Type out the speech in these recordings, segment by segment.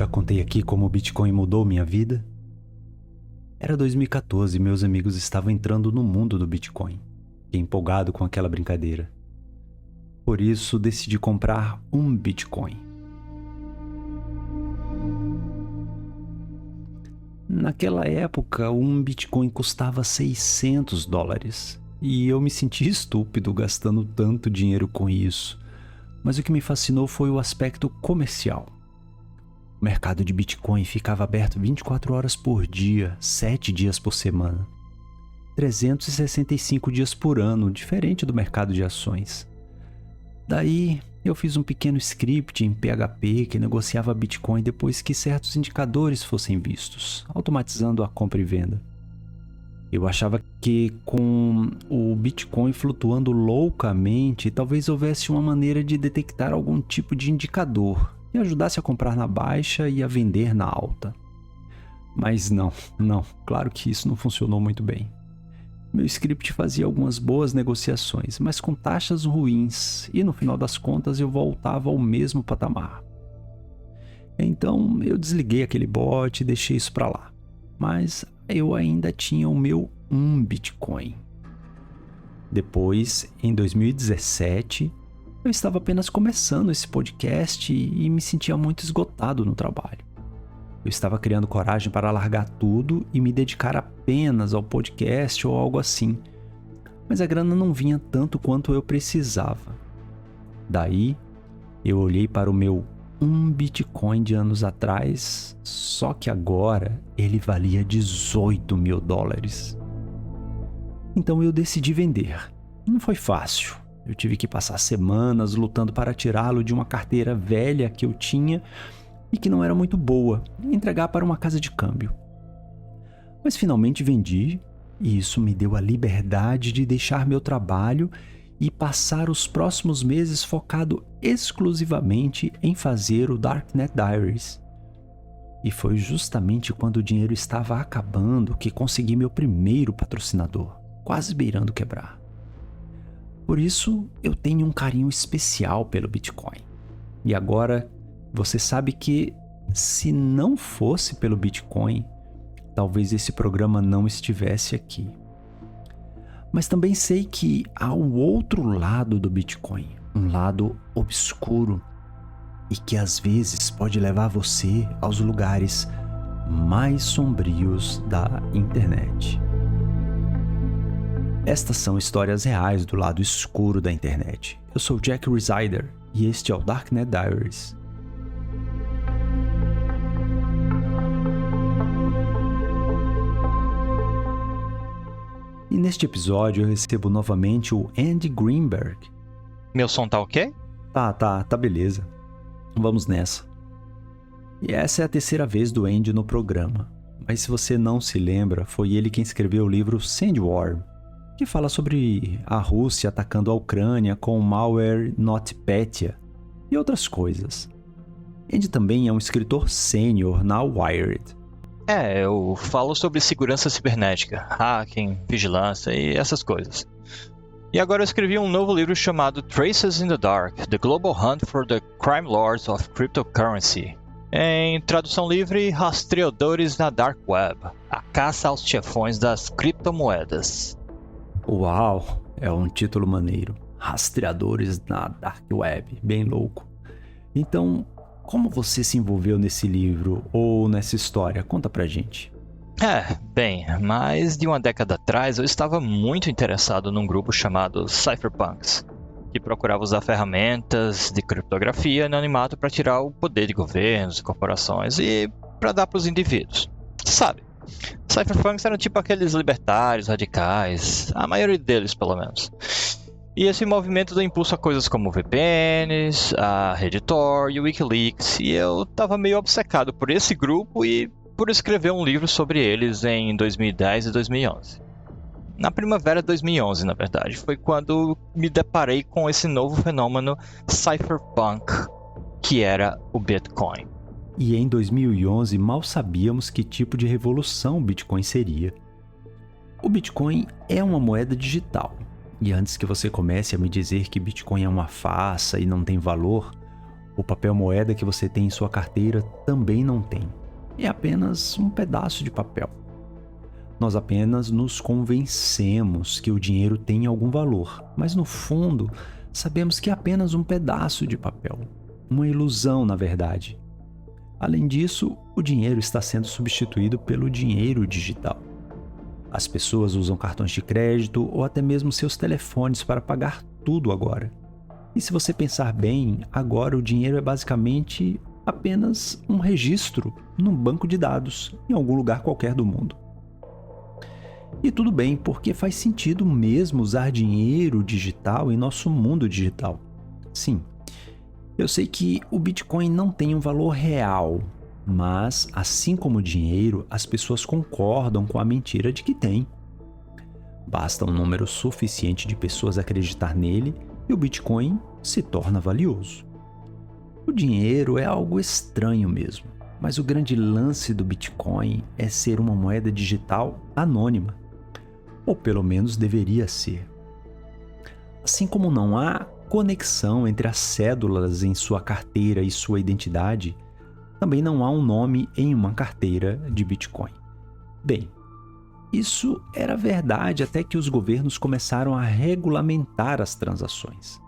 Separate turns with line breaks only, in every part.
Já contei aqui como o Bitcoin mudou minha vida? Era 2014 e meus amigos estavam entrando no mundo do Bitcoin. Fiquei empolgado com aquela brincadeira. Por isso, decidi comprar um Bitcoin. Naquela época, um Bitcoin custava $600 e eu me senti estúpido gastando tanto dinheiro com isso. Mas o que me fascinou foi o aspecto comercial. O mercado de Bitcoin ficava aberto 24 horas por dia, 7 dias por semana. 365 dias por ano, diferente do mercado de ações. Daí, eu fiz um pequeno script em PHP que negociava Bitcoin depois que certos indicadores fossem vistos, automatizando a compra e venda. Eu achava que com o Bitcoin flutuando loucamente, talvez houvesse uma maneira de detectar algum tipo de indicador e ajudasse a comprar na baixa e a vender na alta. Mas não, claro que isso não funcionou muito bem. Meu script fazia algumas boas negociações, mas com taxas ruins, e no final das contas eu voltava ao mesmo patamar. Então eu desliguei aquele bot e deixei isso para lá. Mas eu ainda tinha o meu Bitcoin. Depois, em 2017, eu estava apenas começando esse podcast e me sentia muito esgotado no trabalho. Eu estava criando coragem para largar tudo e me dedicar apenas ao podcast ou algo assim. Mas a grana não vinha tanto quanto eu precisava. Daí, eu olhei para o meu Bitcoin de anos atrás, só que agora ele valia $18 mil. Então eu decidi vender. Não foi fácil. Eu tive que passar semanas lutando para tirá-lo de uma carteira velha que eu tinha e que não era muito boa, e entregar para uma casa de câmbio. Mas finalmente vendi, e isso me deu a liberdade de deixar meu trabalho e passar os próximos meses focado exclusivamente em fazer o Darknet Diaries. E foi justamente quando o dinheiro estava acabando que consegui meu primeiro patrocinador, quase beirando quebrar. Por isso, eu tenho um carinho especial pelo Bitcoin. E agora, você sabe que, se não fosse pelo Bitcoin, talvez esse programa não estivesse aqui. Mas também sei que há o outro lado do Bitcoin, um lado obscuro, e que às vezes pode levar você aos lugares mais sombrios da internet. Estas são histórias reais do lado escuro da internet. Eu sou Jack Resider e este é o Darknet Diaries. E neste episódio eu recebo novamente o Andy Greenberg.
Meu som tá ok?
Tá beleza. Vamos nessa. E essa é a terceira vez do Andy no programa. Mas se você não se lembra, foi ele quem escreveu o livro Sandworm, que fala sobre a Rússia atacando a Ucrânia com o malware NotPetya e outras coisas. Andy também é um escritor sênior na Wired.
Eu falo sobre segurança cibernética, hacking, vigilância e essas coisas. E agora eu escrevi um novo livro chamado Traces in the Dark, The Global Hunt for the Crime Lords of Cryptocurrency. Em tradução livre, Rastreadores na Dark Web, a caça aos chefões das criptomoedas.
Uau, é um título maneiro. Rastreadores na Dark Web, bem louco. Então, como você se envolveu nesse livro ou nessa história? Conta pra gente.
Mais de uma década atrás eu estava muito interessado num grupo chamado Cypherpunks, que procurava usar ferramentas de criptografia e anonimato para tirar o poder de governos e corporações e para dar para os indivíduos. Sabe, Cypherpunks eram tipo aqueles libertários radicais, a maioria deles pelo menos. E esse movimento deu impulso a coisas como VPNs, a Redditor e o Wikileaks, e eu estava meio obcecado por esse grupo e por escrever um livro sobre eles em 2010 e 2011. Na primavera de 2011, na verdade, foi quando me deparei com esse novo fenômeno cypherpunk, que era o Bitcoin.
E em 2011 mal sabíamos que tipo de revolução o Bitcoin seria. O Bitcoin é uma moeda digital. E antes que você comece a me dizer que Bitcoin é uma farsa e não tem valor, O papel moeda que você tem em sua carteira também não tem. É apenas um pedaço de papel. Nós apenas nos convencemos que o dinheiro tem algum valor, mas no fundo sabemos que é apenas um pedaço de papel. Uma ilusão, na verdade. Além disso, o dinheiro está sendo substituído pelo dinheiro digital. As pessoas usam cartões de crédito ou até mesmo seus telefones para pagar tudo agora. E se você pensar bem, agora o dinheiro é basicamente apenas um registro num banco de dados em algum lugar qualquer do mundo. E tudo bem, porque faz sentido mesmo usar dinheiro digital em nosso mundo digital. Sim, eu sei que o Bitcoin não tem um valor real, mas, assim como o dinheiro, as pessoas concordam com a mentira de que tem. Basta um número suficiente de pessoas acreditar nele e o Bitcoin se torna valioso. O dinheiro é algo estranho mesmo, mas o grande lance do Bitcoin é ser uma moeda digital anônima, ou pelo menos deveria ser. Assim como não há conexão entre as cédulas em sua carteira e sua identidade, também não há um nome em uma carteira de Bitcoin. Bem, isso era verdade até que os governos começaram a regulamentar as transações.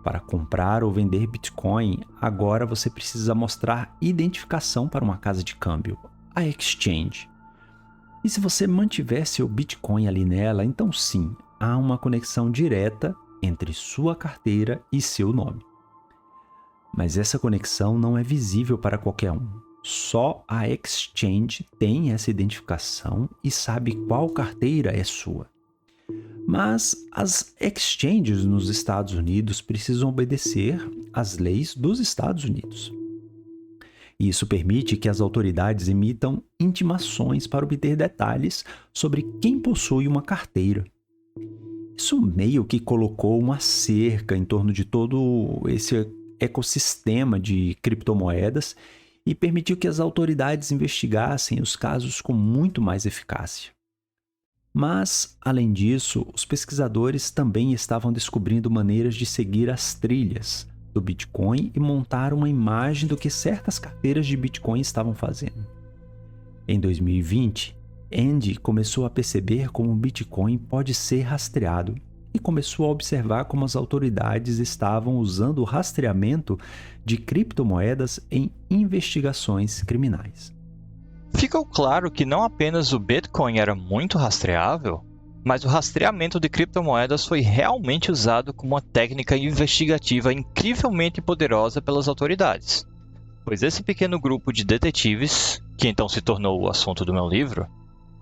Para comprar ou vender Bitcoin, agora você precisa mostrar identificação para uma casa de câmbio, a exchange. E se você mantiver seu Bitcoin ali nela, então sim, há uma conexão direta entre sua carteira e seu nome. Mas essa conexão não é visível para qualquer um. Só a exchange tem essa identificação e sabe qual carteira é sua. Mas as exchanges nos Estados Unidos precisam obedecer às leis dos Estados Unidos. E isso permite que as autoridades emitam intimações para obter detalhes sobre quem possui uma carteira. Isso meio que colocou uma cerca em torno de todo esse ecossistema de criptomoedas e permitiu que as autoridades investigassem os casos com muito mais eficácia. Mas, além disso, os pesquisadores também estavam descobrindo maneiras de seguir as trilhas do Bitcoin e montar uma imagem do que certas carteiras de Bitcoin estavam fazendo. Em 2020, Andy começou a perceber como o Bitcoin pode ser rastreado e começou a observar como as autoridades estavam usando o rastreamento de criptomoedas em investigações criminais.
Ficou claro que não apenas o Bitcoin era muito rastreável, mas o rastreamento de criptomoedas foi realmente usado como uma técnica investigativa incrivelmente poderosa pelas autoridades. Pois esse pequeno grupo de detetives, que então se tornou o assunto do meu livro,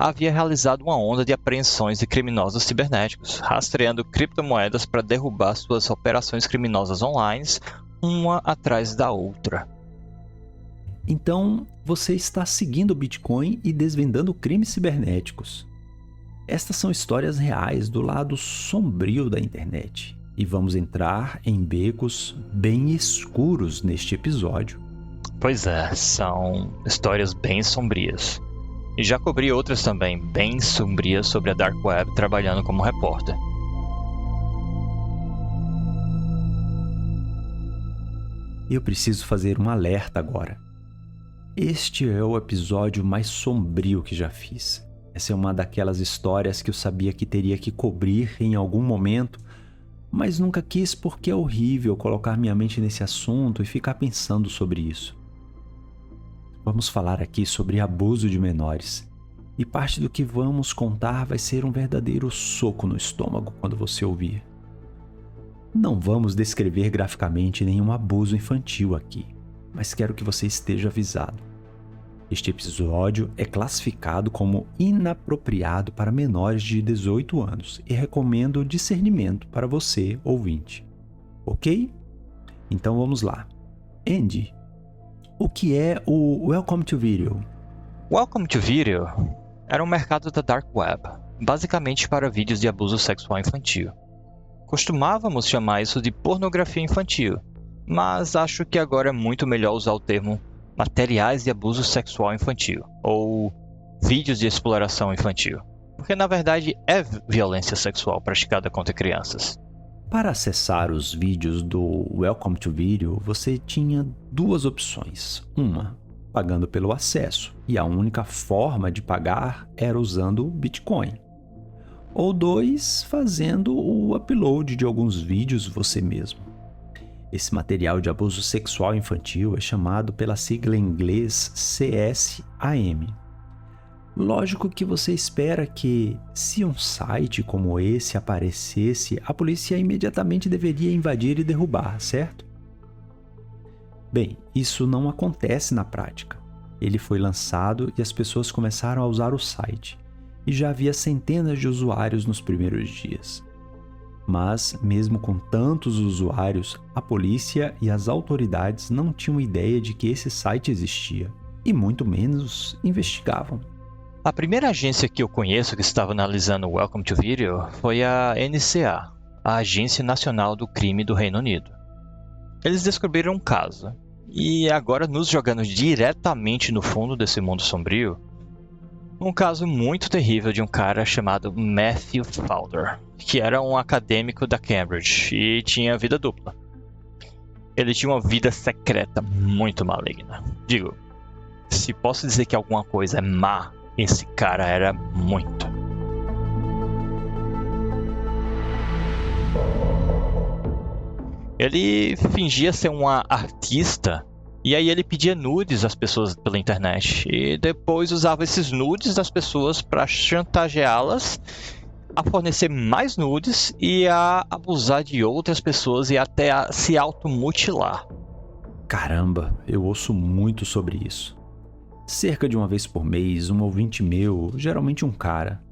havia realizado uma onda de apreensões de criminosos cibernéticos, rastreando criptomoedas para derrubar suas operações criminosas online, uma atrás da outra.
Então, você está seguindo o Bitcoin e desvendando crimes cibernéticos. Estas são histórias reais do lado sombrio da internet. E vamos entrar em becos bem escuros neste episódio.
Pois é, são histórias bem sombrias. E já cobri outras também bem sombrias sobre a Dark Web trabalhando como repórter.
Eu preciso fazer um alerta agora. Este é o episódio mais sombrio que já fiz. Essa é uma daquelas histórias que eu sabia que teria que cobrir em algum momento, mas nunca quis porque é horrível colocar minha mente nesse assunto e ficar pensando sobre isso. Vamos falar aqui sobre abuso de menores. E parte do que vamos contar vai ser um verdadeiro soco no estômago quando você ouvir. Não vamos descrever graficamente nenhum abuso infantil aqui, mas quero que você esteja avisado. Este episódio é classificado como inapropriado para menores de 18 anos e recomendo discernimento para você, ouvinte. Ok? Então vamos lá. Andy, o que é o Welcome to Video?
Welcome to Video era um mercado da Dark Web, basicamente para vídeos de abuso sexual infantil. Costumávamos chamar isso de pornografia infantil, mas acho que agora é muito melhor usar o termo materiais de abuso sexual infantil, ou vídeos de exploração infantil, porque na verdade é violência sexual praticada contra crianças.
Para acessar os vídeos do Welcome to Video, você tinha duas opções. Uma, pagando pelo acesso, e a única forma de pagar era usando o Bitcoin. Ou dois, fazendo o upload de alguns vídeos você mesmo. Esse material de abuso sexual infantil é chamado pela sigla em inglês CSAM. Lógico que você espera que, se um site como esse aparecesse, a polícia imediatamente deveria invadir e derrubar, certo? Bem, isso não acontece na prática. Ele foi lançado e as pessoas começaram a usar o site, e já havia centenas de usuários nos primeiros dias. Mas, mesmo com tantos usuários, a polícia e as autoridades não tinham ideia de que esse site existia, e muito menos investigavam.
A primeira agência que eu conheço que estava analisando o Welcome to Video foi a NCA, a Agência Nacional do Crime do Reino Unido. Eles descobriram um caso, e agora nos jogando diretamente no fundo desse mundo sombrio, um caso muito terrível de um cara chamado Matthew Fowler, que era um acadêmico da Cambridge e tinha vida dupla. Ele tinha uma vida secreta muito maligna. Digo, se posso dizer que alguma coisa é má, esse cara era muito. Ele fingia ser uma artista e aí ele pedia nudes às pessoas pela internet e depois usava esses nudes das pessoas para chantageá-las a fornecer mais nudes e a abusar de outras pessoas e até a se automutilar.
Caramba, eu ouço muito sobre isso. Cerca de uma vez por mês, um ouvinte meu, geralmente um cara,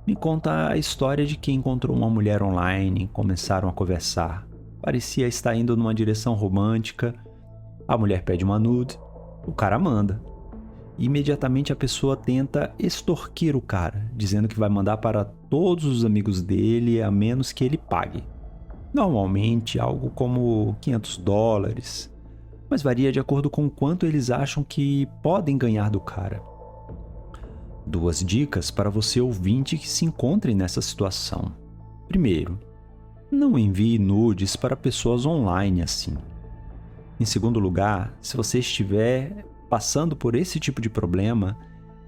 me conta a história de que encontrou uma mulher online, começaram a conversar. Parecia estar indo numa direção romântica. A mulher pede uma nude, o cara manda. Imediatamente a pessoa tenta extorquir o cara, dizendo que vai mandar para todos os amigos dele a menos que ele pague. Normalmente algo como $500, mas varia de acordo com quanto eles acham que podem ganhar do cara. Duas dicas para você ouvinte que se encontre nessa situação. Primeiro, não envie nudes para pessoas online assim. Em segundo lugar, se você estiver passando por esse tipo de problema,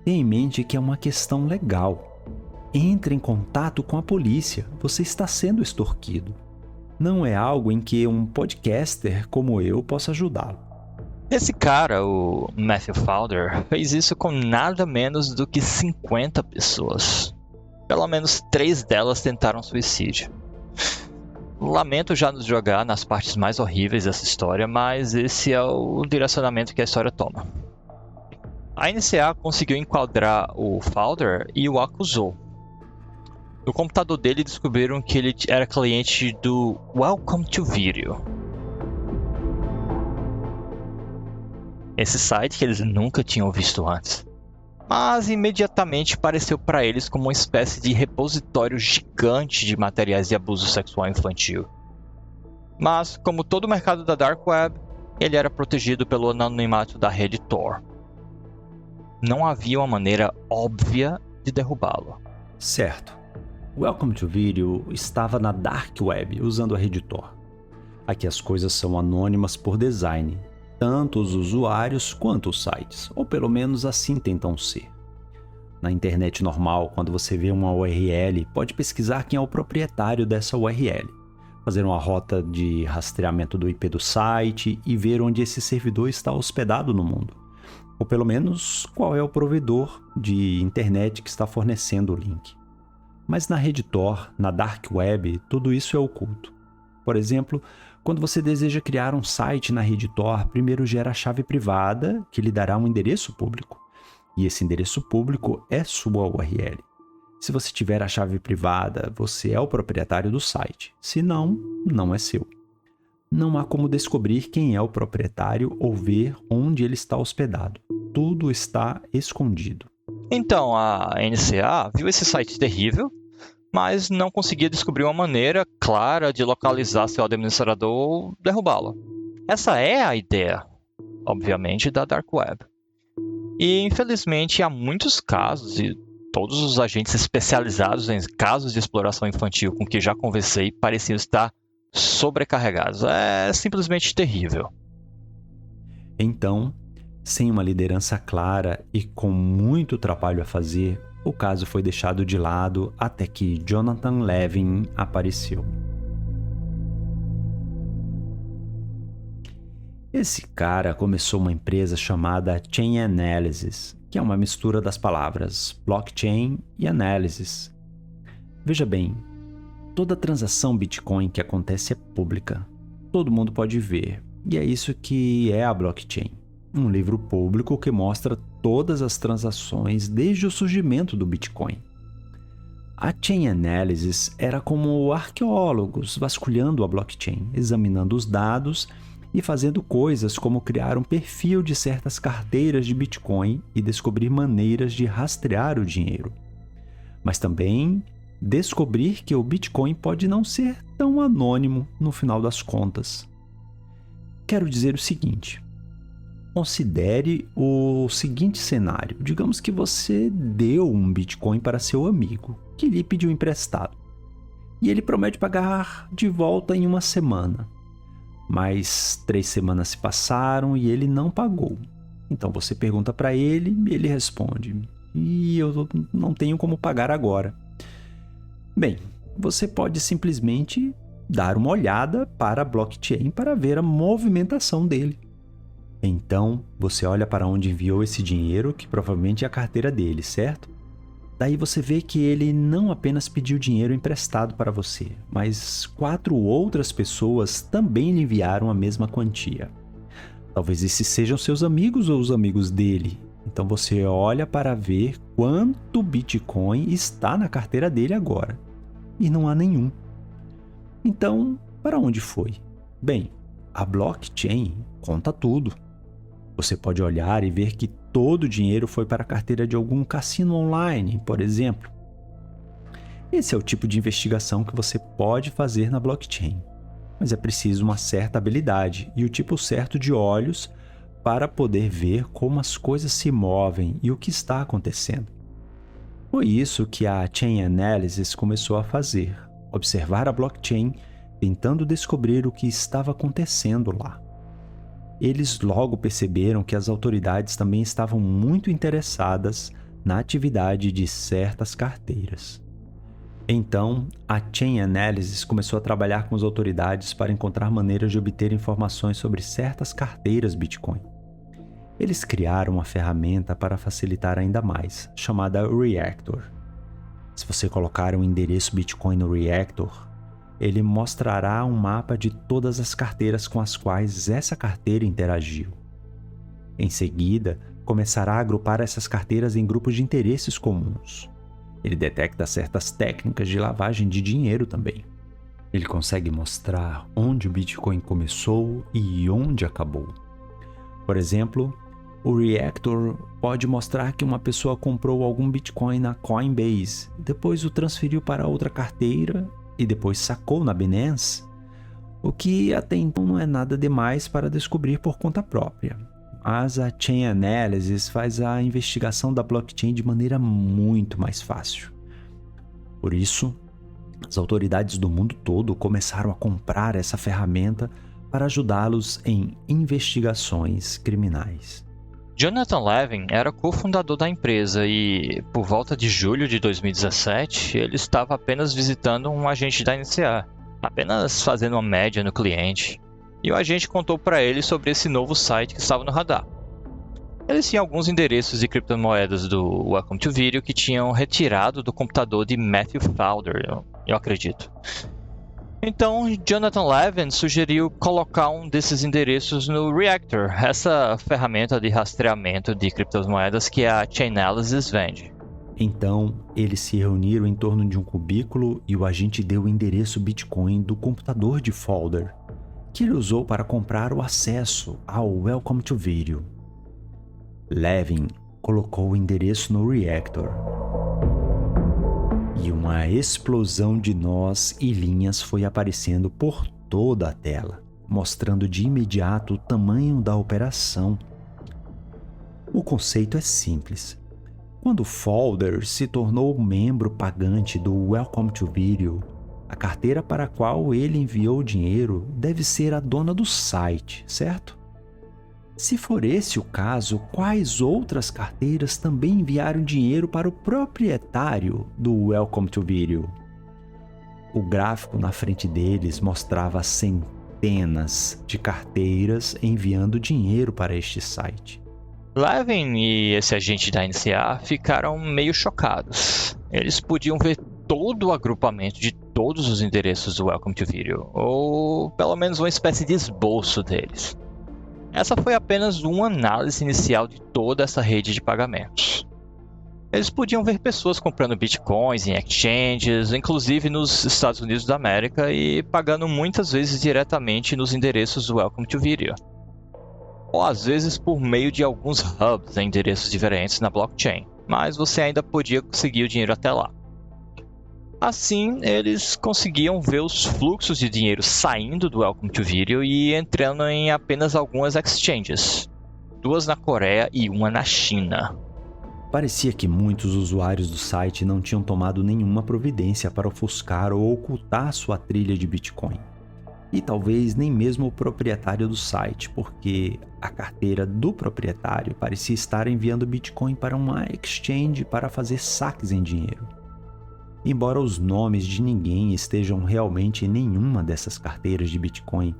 tenha em mente que é uma questão legal. Entre em contato com a polícia, você está sendo extorquido. Não é algo em que um podcaster como eu possa ajudá-lo.
Esse cara, o Matthew Fowler, fez isso com nada menos do que 50 pessoas. Pelo menos 3 delas tentaram suicídio. Lamento já nos jogar nas partes mais horríveis dessa história, mas esse é o direcionamento que a história toma. A NCA conseguiu enquadrar o Fowler e o acusou. No computador dele descobriram que ele era cliente do Welcome to Video. Esse site que eles nunca tinham visto antes. Mas imediatamente pareceu para eles como uma espécie de repositório gigante de materiais de abuso sexual infantil. Mas, como todo o mercado da Dark Web, ele era protegido pelo anonimato da rede Tor. Não havia uma maneira óbvia de derrubá-lo.
Certo. Welcome to Video estava na Dark Web usando a rede Tor. Aqui as coisas são anônimas por design, tanto os usuários quanto os sites, ou pelo menos assim tentam ser. Na internet normal, quando você vê uma URL, pode pesquisar quem é o proprietário dessa URL, fazer uma rota de rastreamento do IP do site e ver onde esse servidor está hospedado no mundo, ou pelo menos qual é o provedor de internet que está fornecendo o link. Mas na rede Tor, na Dark Web, tudo isso é oculto. Por exemplo, quando você deseja criar um site na rede Tor, primeiro gera a chave privada, que lhe dará um endereço público. E esse endereço público é sua URL. Se você tiver a chave privada, você é o proprietário do site. Se não, não é seu. Não há como descobrir quem é o proprietário ou ver onde ele está hospedado. Tudo está escondido.
Então a NCA viu esse site terrível, mas não conseguia descobrir uma maneira clara de localizar seu administrador ou derrubá-lo. Essa é a ideia, obviamente, da Dark Web. E, infelizmente, há muitos casos, e todos os agentes especializados em casos de exploração infantil com que já conversei pareciam estar sobrecarregados. É simplesmente terrível.
Então, sem uma liderança clara e com muito trabalho a fazer, o caso foi deixado de lado até que Jonathan Levin apareceu. Esse cara começou uma empresa chamada Chain Analysis, que é uma mistura das palavras blockchain e analysis. Veja bem, toda transação Bitcoin que acontece é pública. Todo mundo pode ver, e é isso que é a blockchain. Um livro público que mostra todas as transações desde o surgimento do Bitcoin. A Chain Analysis era como arqueólogos vasculhando a blockchain, examinando os dados e fazendo coisas como criar um perfil de certas carteiras de Bitcoin e descobrir maneiras de rastrear o dinheiro. Mas também descobrir que o Bitcoin pode não ser tão anônimo no final das contas. Quero dizer o seguinte: considere o seguinte cenário. Digamos que você deu um Bitcoin para seu amigo, que lhe pediu emprestado. E ele promete pagar de volta em uma semana. Mas 3 semanas se passaram e ele não pagou. Então você pergunta para ele e ele responde: "E eu não tenho como pagar agora." Bem, você pode simplesmente dar uma olhada para a blockchain para ver a movimentação dele. Então, você olha para onde enviou esse dinheiro, que provavelmente é a carteira dele, certo? Daí você vê que ele não apenas pediu dinheiro emprestado para você, mas 4 outras pessoas também lhe enviaram a mesma quantia. Talvez esses sejam seus amigos ou os amigos dele. Então você olha para ver quanto Bitcoin está na carteira dele agora. E não há nenhum. Então, para onde foi? Bem, a blockchain conta tudo. Você pode olhar e ver que todo o dinheiro foi para a carteira de algum cassino online, por exemplo. Esse é o tipo de investigação que você pode fazer na blockchain. Mas é preciso uma certa habilidade e o tipo certo de olhos para poder ver como as coisas se movem e o que está acontecendo. Foi isso que a Chain Analysis começou a fazer: observar a blockchain, tentando descobrir o que estava acontecendo lá. Eles logo perceberam que as autoridades também estavam muito interessadas na atividade de certas carteiras. Então, a Chain Analysis começou a trabalhar com as autoridades para encontrar maneiras de obter informações sobre certas carteiras Bitcoin. Eles criaram uma ferramenta para facilitar ainda mais, chamada Reactor. Se você colocar um endereço Bitcoin no Reactor, ele mostrará um mapa de todas as carteiras com as quais essa carteira interagiu. Em seguida, começará a agrupar essas carteiras em grupos de interesses comuns. Ele detecta certas técnicas de lavagem de dinheiro também. Ele consegue mostrar onde o Bitcoin começou e onde acabou. Por exemplo, o Reactor pode mostrar que uma pessoa comprou algum Bitcoin na Coinbase, depois o transferiu para outra carteira e depois sacou na Binance, o que até então não é nada demais para descobrir por conta própria. Mas a Chain Analysis faz a investigação da blockchain de maneira muito mais fácil. Por isso, as autoridades do mundo todo começaram a comprar essa ferramenta para ajudá-los em investigações criminais.
Jonathan Levin era cofundador da empresa e, por volta de julho de 2017, ele estava apenas visitando um agente da NCA, apenas fazendo uma média no cliente. E o agente contou para ele sobre esse novo site que estava no radar. Eles tinham alguns endereços de criptomoedas do Welcome to Video que tinham retirado do computador de Matthew Fowler, eu acredito. Então, Jonathan Levin sugeriu colocar um desses endereços no Reactor, essa ferramenta de rastreamento de criptomoedas que a Chain Analysis vende.
Então, eles se reuniram em torno de um cubículo e o agente deu o endereço Bitcoin do computador de Fowler, que ele usou para comprar o acesso ao Welcome to Video. Levin colocou o endereço no Reactor. E uma explosão de nós e linhas foi aparecendo por toda a tela, mostrando de imediato o tamanho da operação. O conceito é simples. Quando Fowler se tornou membro pagante do Welcome to Video, A carteira para a qual ele enviou o dinheiro deve ser a dona do site, certo? Se for esse o caso, quais outras carteiras também enviaram dinheiro para o proprietário do Welcome to Video? O gráfico na frente deles mostrava centenas de carteiras enviando dinheiro para este site.
Levin e esse agente da NCA ficaram meio chocados. Eles podiam ver todo o agrupamento de todos os endereços do Welcome to Video, ou pelo menos uma espécie de esboço deles. Essa foi apenas uma análise inicial de toda essa rede de pagamentos. Eles podiam ver pessoas comprando bitcoins em exchanges, inclusive nos Estados Unidos da América, e pagando muitas vezes diretamente nos endereços do Welcome to Video. Ou às vezes por meio de alguns hubs em endereços diferentes na blockchain, mas você ainda podia conseguir o dinheiro até lá. Assim, eles conseguiam ver os fluxos de dinheiro saindo do Welcome to Video e entrando em apenas algumas exchanges, 2 na Coreia e uma na China.
Parecia que muitos usuários do site não tinham tomado nenhuma providência para ofuscar ou ocultar sua trilha de Bitcoin. E talvez nem mesmo o proprietário do site, porque a carteira do proprietário parecia estar enviando Bitcoin para uma exchange para fazer saques em dinheiro. Embora os nomes de ninguém estejam realmente em nenhuma dessas carteiras de Bitcoin,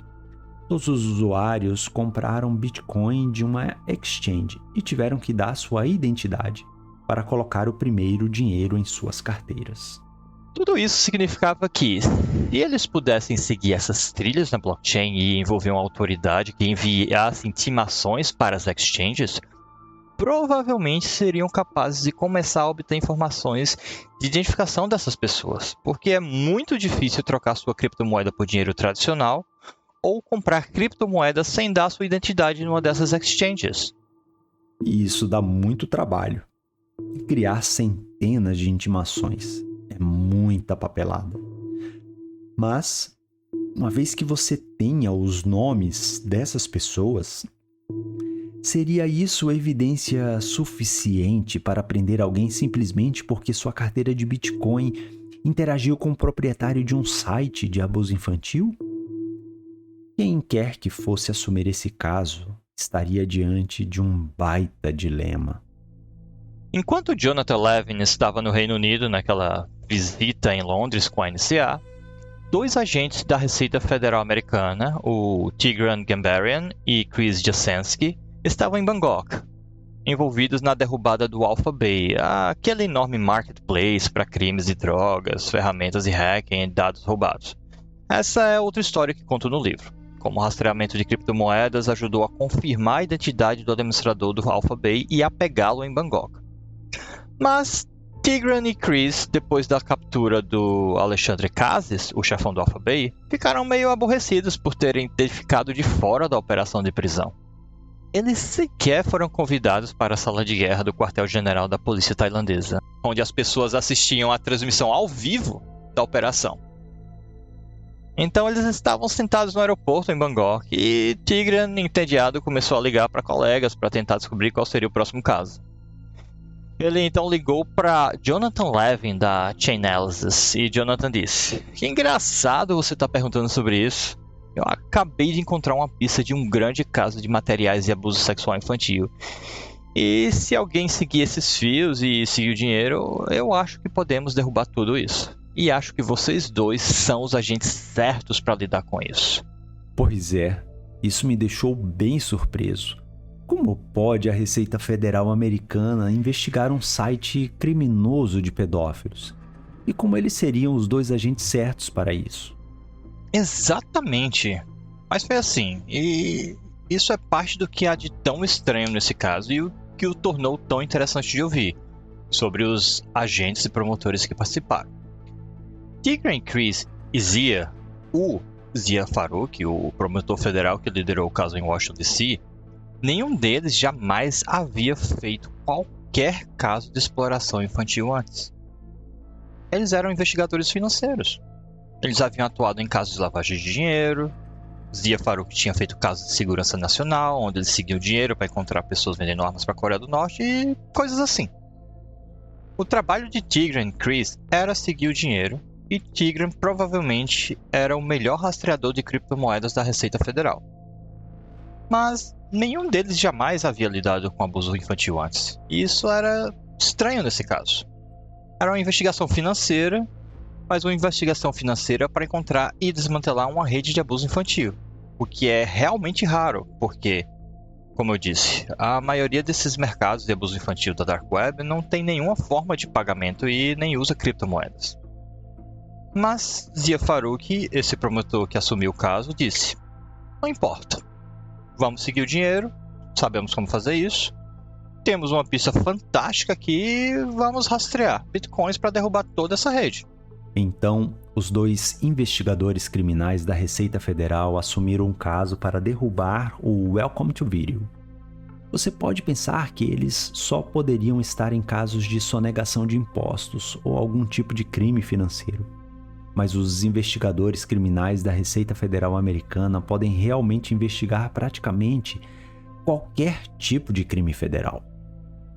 todos os usuários compraram Bitcoin de uma exchange e tiveram que dar sua identidade para colocar o primeiro dinheiro em suas carteiras.
Tudo isso significava que, se eles pudessem seguir essas trilhas na blockchain e envolver uma autoridade que enviasse intimações para as exchanges, provavelmente seriam capazes de começar a obter informações de identificação dessas pessoas, porque é muito difícil trocar sua criptomoeda por dinheiro tradicional ou comprar criptomoedas sem dar sua identidade numa dessas exchanges.
E isso dá muito trabalho. Criar centenas de intimações é muita papelada. Mas, uma vez que você tenha os nomes dessas pessoas, seria isso evidência suficiente para prender alguém simplesmente porque sua carteira de Bitcoin interagiu com o proprietário de um site de abuso infantil? Quem quer que fosse assumir esse caso estaria diante de um baita dilema.
Enquanto Jonathan Levin estava no Reino Unido naquela visita em Londres com a NCA, 2 agentes da Receita Federal Americana, o Tigran Gambarian e Chris Jasensky, estavam em Bangkok, envolvidos na derrubada do Alpha Bay, aquele enorme marketplace para crimes de drogas, ferramentas de hacking e dados roubados. Essa é outra história que conto no livro. Como o rastreamento de criptomoedas ajudou a confirmar a identidade do administrador do Alpha Bay e a pegá-lo em Bangkok. Mas Tigran e Chris, depois da captura do Alexandre Cassis, o chefão do Alpha Bay, ficaram meio aborrecidos por terem ficado de fora da operação de prisão. Eles sequer foram convidados para a sala de guerra do quartel-general da polícia tailandesa, onde as pessoas assistiam à transmissão ao vivo da operação. Então eles estavam sentados no aeroporto em Bangkok e Tigran, entediado, começou a ligar para colegas para tentar descobrir qual seria o próximo caso. Ele então ligou para Jonathan Levin da Chainalysis e Jonathan disse: "Que engraçado você estar perguntando sobre isso. Eu acabei de encontrar uma pista de um grande caso de materiais de abuso sexual infantil. E se alguém seguir esses fios e seguir o dinheiro, eu acho que podemos derrubar tudo isso. E acho que vocês 2 são os agentes certos para lidar com isso."
Pois é, isso me deixou bem surpreso. Como pode a Receita Federal Americana investigar um site criminoso de pedófilos? E como eles seriam os 2 agentes certos para isso?
Exatamente. Mas foi assim, e isso é parte do que há de tão estranho nesse caso e o que o tornou tão interessante de ouvir sobre os agentes e promotores que participaram. Tigran e Chris e Zia, o Zia Farouk, o promotor federal que liderou o caso em Washington DC, nenhum deles jamais havia feito qualquer caso de exploração infantil antes. Eles eram investigadores financeiros. Eles haviam atuado em casos de lavagem de dinheiro. Zia Farouk tinha feito casos de segurança nacional, onde eles seguiam dinheiro para encontrar pessoas vendendo armas para a Coreia do Norte e coisas assim. O trabalho de Tigran e Chris era seguir o dinheiro e Tigran provavelmente era o melhor rastreador de criptomoedas da Receita Federal. Mas nenhum deles jamais havia lidado com abuso infantil antes, e isso era estranho nesse caso. Era uma investigação financeira, mas uma investigação financeira para encontrar e desmantelar uma rede de abuso infantil, o que é realmente raro, porque, como eu disse, a maioria desses mercados de abuso infantil da Dark Web não tem nenhuma forma de pagamento e nem usa criptomoedas. Mas Zia Faruqi, esse promotor que assumiu o caso, disse: não importa, vamos seguir o dinheiro, sabemos como fazer isso, temos uma pista fantástica aqui, vamos rastrear bitcoins para derrubar toda essa rede.
Então, os 2 investigadores criminais da Receita Federal assumiram um caso para derrubar o Welcome to Video. Você pode pensar que eles só poderiam estar em casos de sonegação de impostos ou algum tipo de crime financeiro. Mas os investigadores criminais da Receita Federal americana podem realmente investigar praticamente qualquer tipo de crime federal.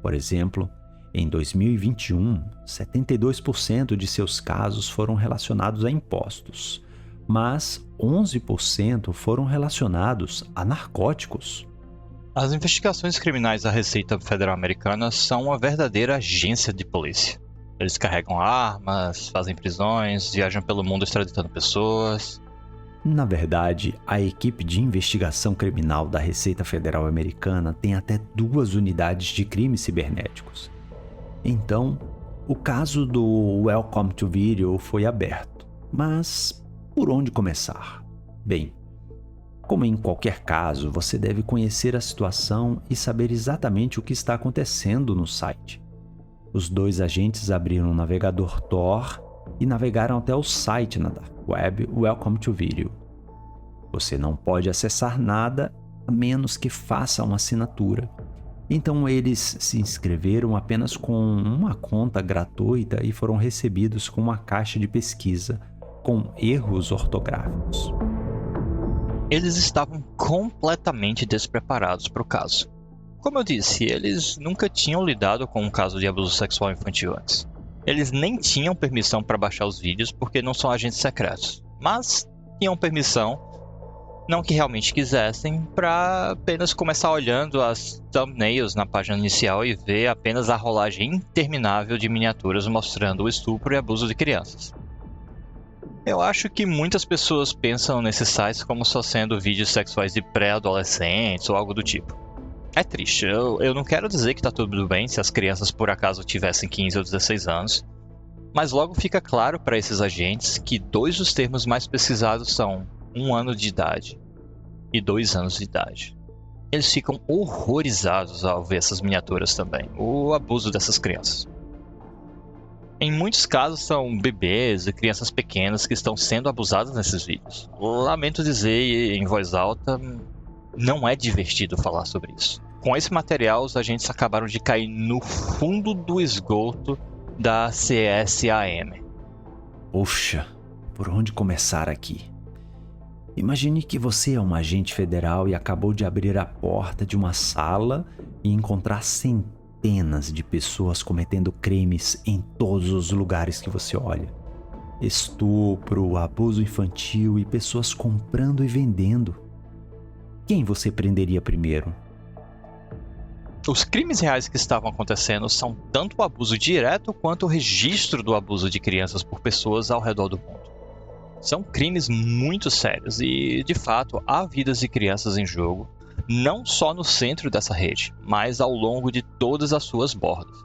Por exemplo, em 2021, 72% de seus casos foram relacionados a impostos, mas 11% foram relacionados a narcóticos.
As investigações criminais da Receita Federal Americana são uma verdadeira agência de polícia. Eles carregam armas, fazem prisões, viajam pelo mundo extraditando pessoas.
Na verdade, a equipe de investigação criminal da Receita Federal Americana tem até 2 unidades de crimes cibernéticos. Então, o caso do Welcome to Video foi aberto. Mas por onde começar? Bem, como em qualquer caso, você deve conhecer a situação e saber exatamente o que está acontecendo no site. Os 2 agentes abriram o navegador Tor e navegaram até o site na Dark Web Welcome to Video. Você não pode acessar nada a menos que faça uma assinatura. Então eles se inscreveram apenas com uma conta gratuita e foram recebidos com uma caixa de pesquisa com erros ortográficos.
Eles estavam completamente despreparados para o caso. Como eu disse, eles nunca tinham lidado com um caso de abuso sexual infantil antes. Eles nem tinham permissão para baixar os vídeos porque não são agentes secretos, mas tinham permissão, não que realmente quisessem, para apenas começar olhando as thumbnails na página inicial e ver apenas a rolagem interminável de miniaturas mostrando o estupro e abuso de crianças. Eu acho que muitas pessoas pensam nesses sites como só sendo vídeos sexuais de pré-adolescentes ou algo do tipo. É triste, eu não quero dizer que tá tudo bem se as crianças por acaso tivessem 15 ou 16 anos, mas logo fica claro para esses agentes que 2 dos termos mais pesquisados são 1 ano de idade e 2 anos de idade. Eles ficam horrorizados ao ver essas miniaturas também, o abuso dessas crianças. Em muitos casos são bebês e crianças pequenas que estão sendo abusadas nesses vídeos. Lamento dizer em voz alta, não é divertido falar sobre isso. Com esse material, os agentes acabaram de cair no fundo do esgoto da CSAM.
Poxa, por onde começar aqui? Imagine que você é um agente federal e acabou de abrir a porta de uma sala e encontrar centenas de pessoas cometendo crimes em todos os lugares que você olha. Estupro, abuso infantil e pessoas comprando e vendendo. Quem você prenderia primeiro?
Os crimes reais que estavam acontecendo são tanto o abuso direto quanto o registro do abuso de crianças por pessoas ao redor do mundo. São crimes muito sérios e, de fato, há vidas de crianças em jogo, não só no centro dessa rede, mas ao longo de todas as suas bordas.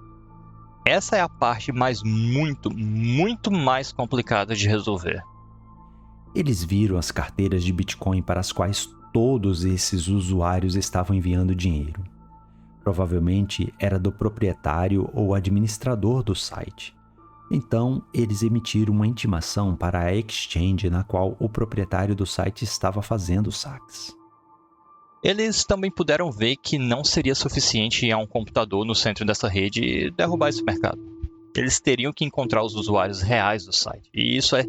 Essa é a parte muito mais complicada de resolver.
Eles viram as carteiras de Bitcoin para as quais todos esses usuários estavam enviando dinheiro. Provavelmente era do proprietário ou administrador do site. Então, eles emitiram uma intimação para a exchange na qual o proprietário do site estava fazendo os saques.
Eles também puderam ver que não seria suficiente ir a um computador no centro dessa rede e derrubar esse mercado. Eles teriam que encontrar os usuários reais do site, e isso é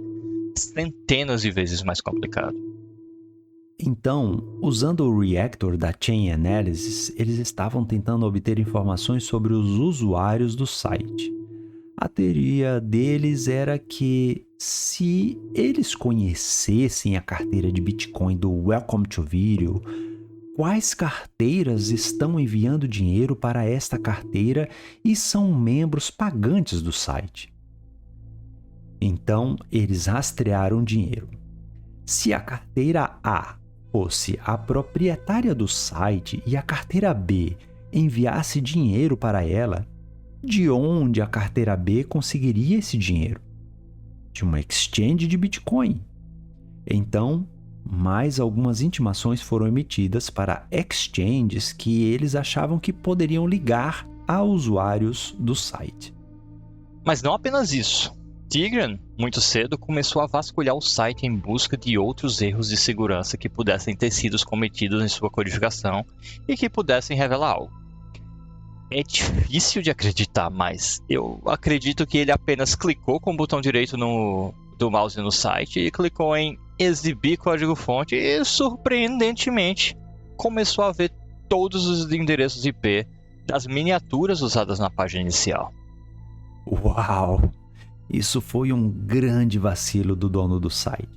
centenas de vezes mais complicado.
Então, usando o Reactor da Chain Analysis, eles estavam tentando obter informações sobre os usuários do site. A teoria deles era que, Se eles conhecessem a carteira de Bitcoin do Welcome to Video, quais carteiras estão enviando dinheiro para esta carteira e são membros pagantes do site? Então, eles rastrearam o dinheiro. Se a carteira A fosse a proprietária do site e a carteira B enviasse dinheiro para ela, de onde a carteira B conseguiria esse dinheiro? De uma exchange de Bitcoin. Então, mais algumas intimações foram emitidas para exchanges que eles achavam que poderiam ligar a usuários do site.
Mas não apenas isso. Tigran, muito cedo, começou a vasculhar o site em busca de outros erros de segurança que pudessem ter sido cometidos em sua codificação e que pudessem revelar algo. É difícil de acreditar, mas eu acredito que ele apenas clicou com o botão direito do mouse no site e clicou em exibir código-fonte e, surpreendentemente, começou a ver todos os endereços IP das miniaturas usadas na página inicial.
Uau! Isso foi um grande vacilo do dono do site.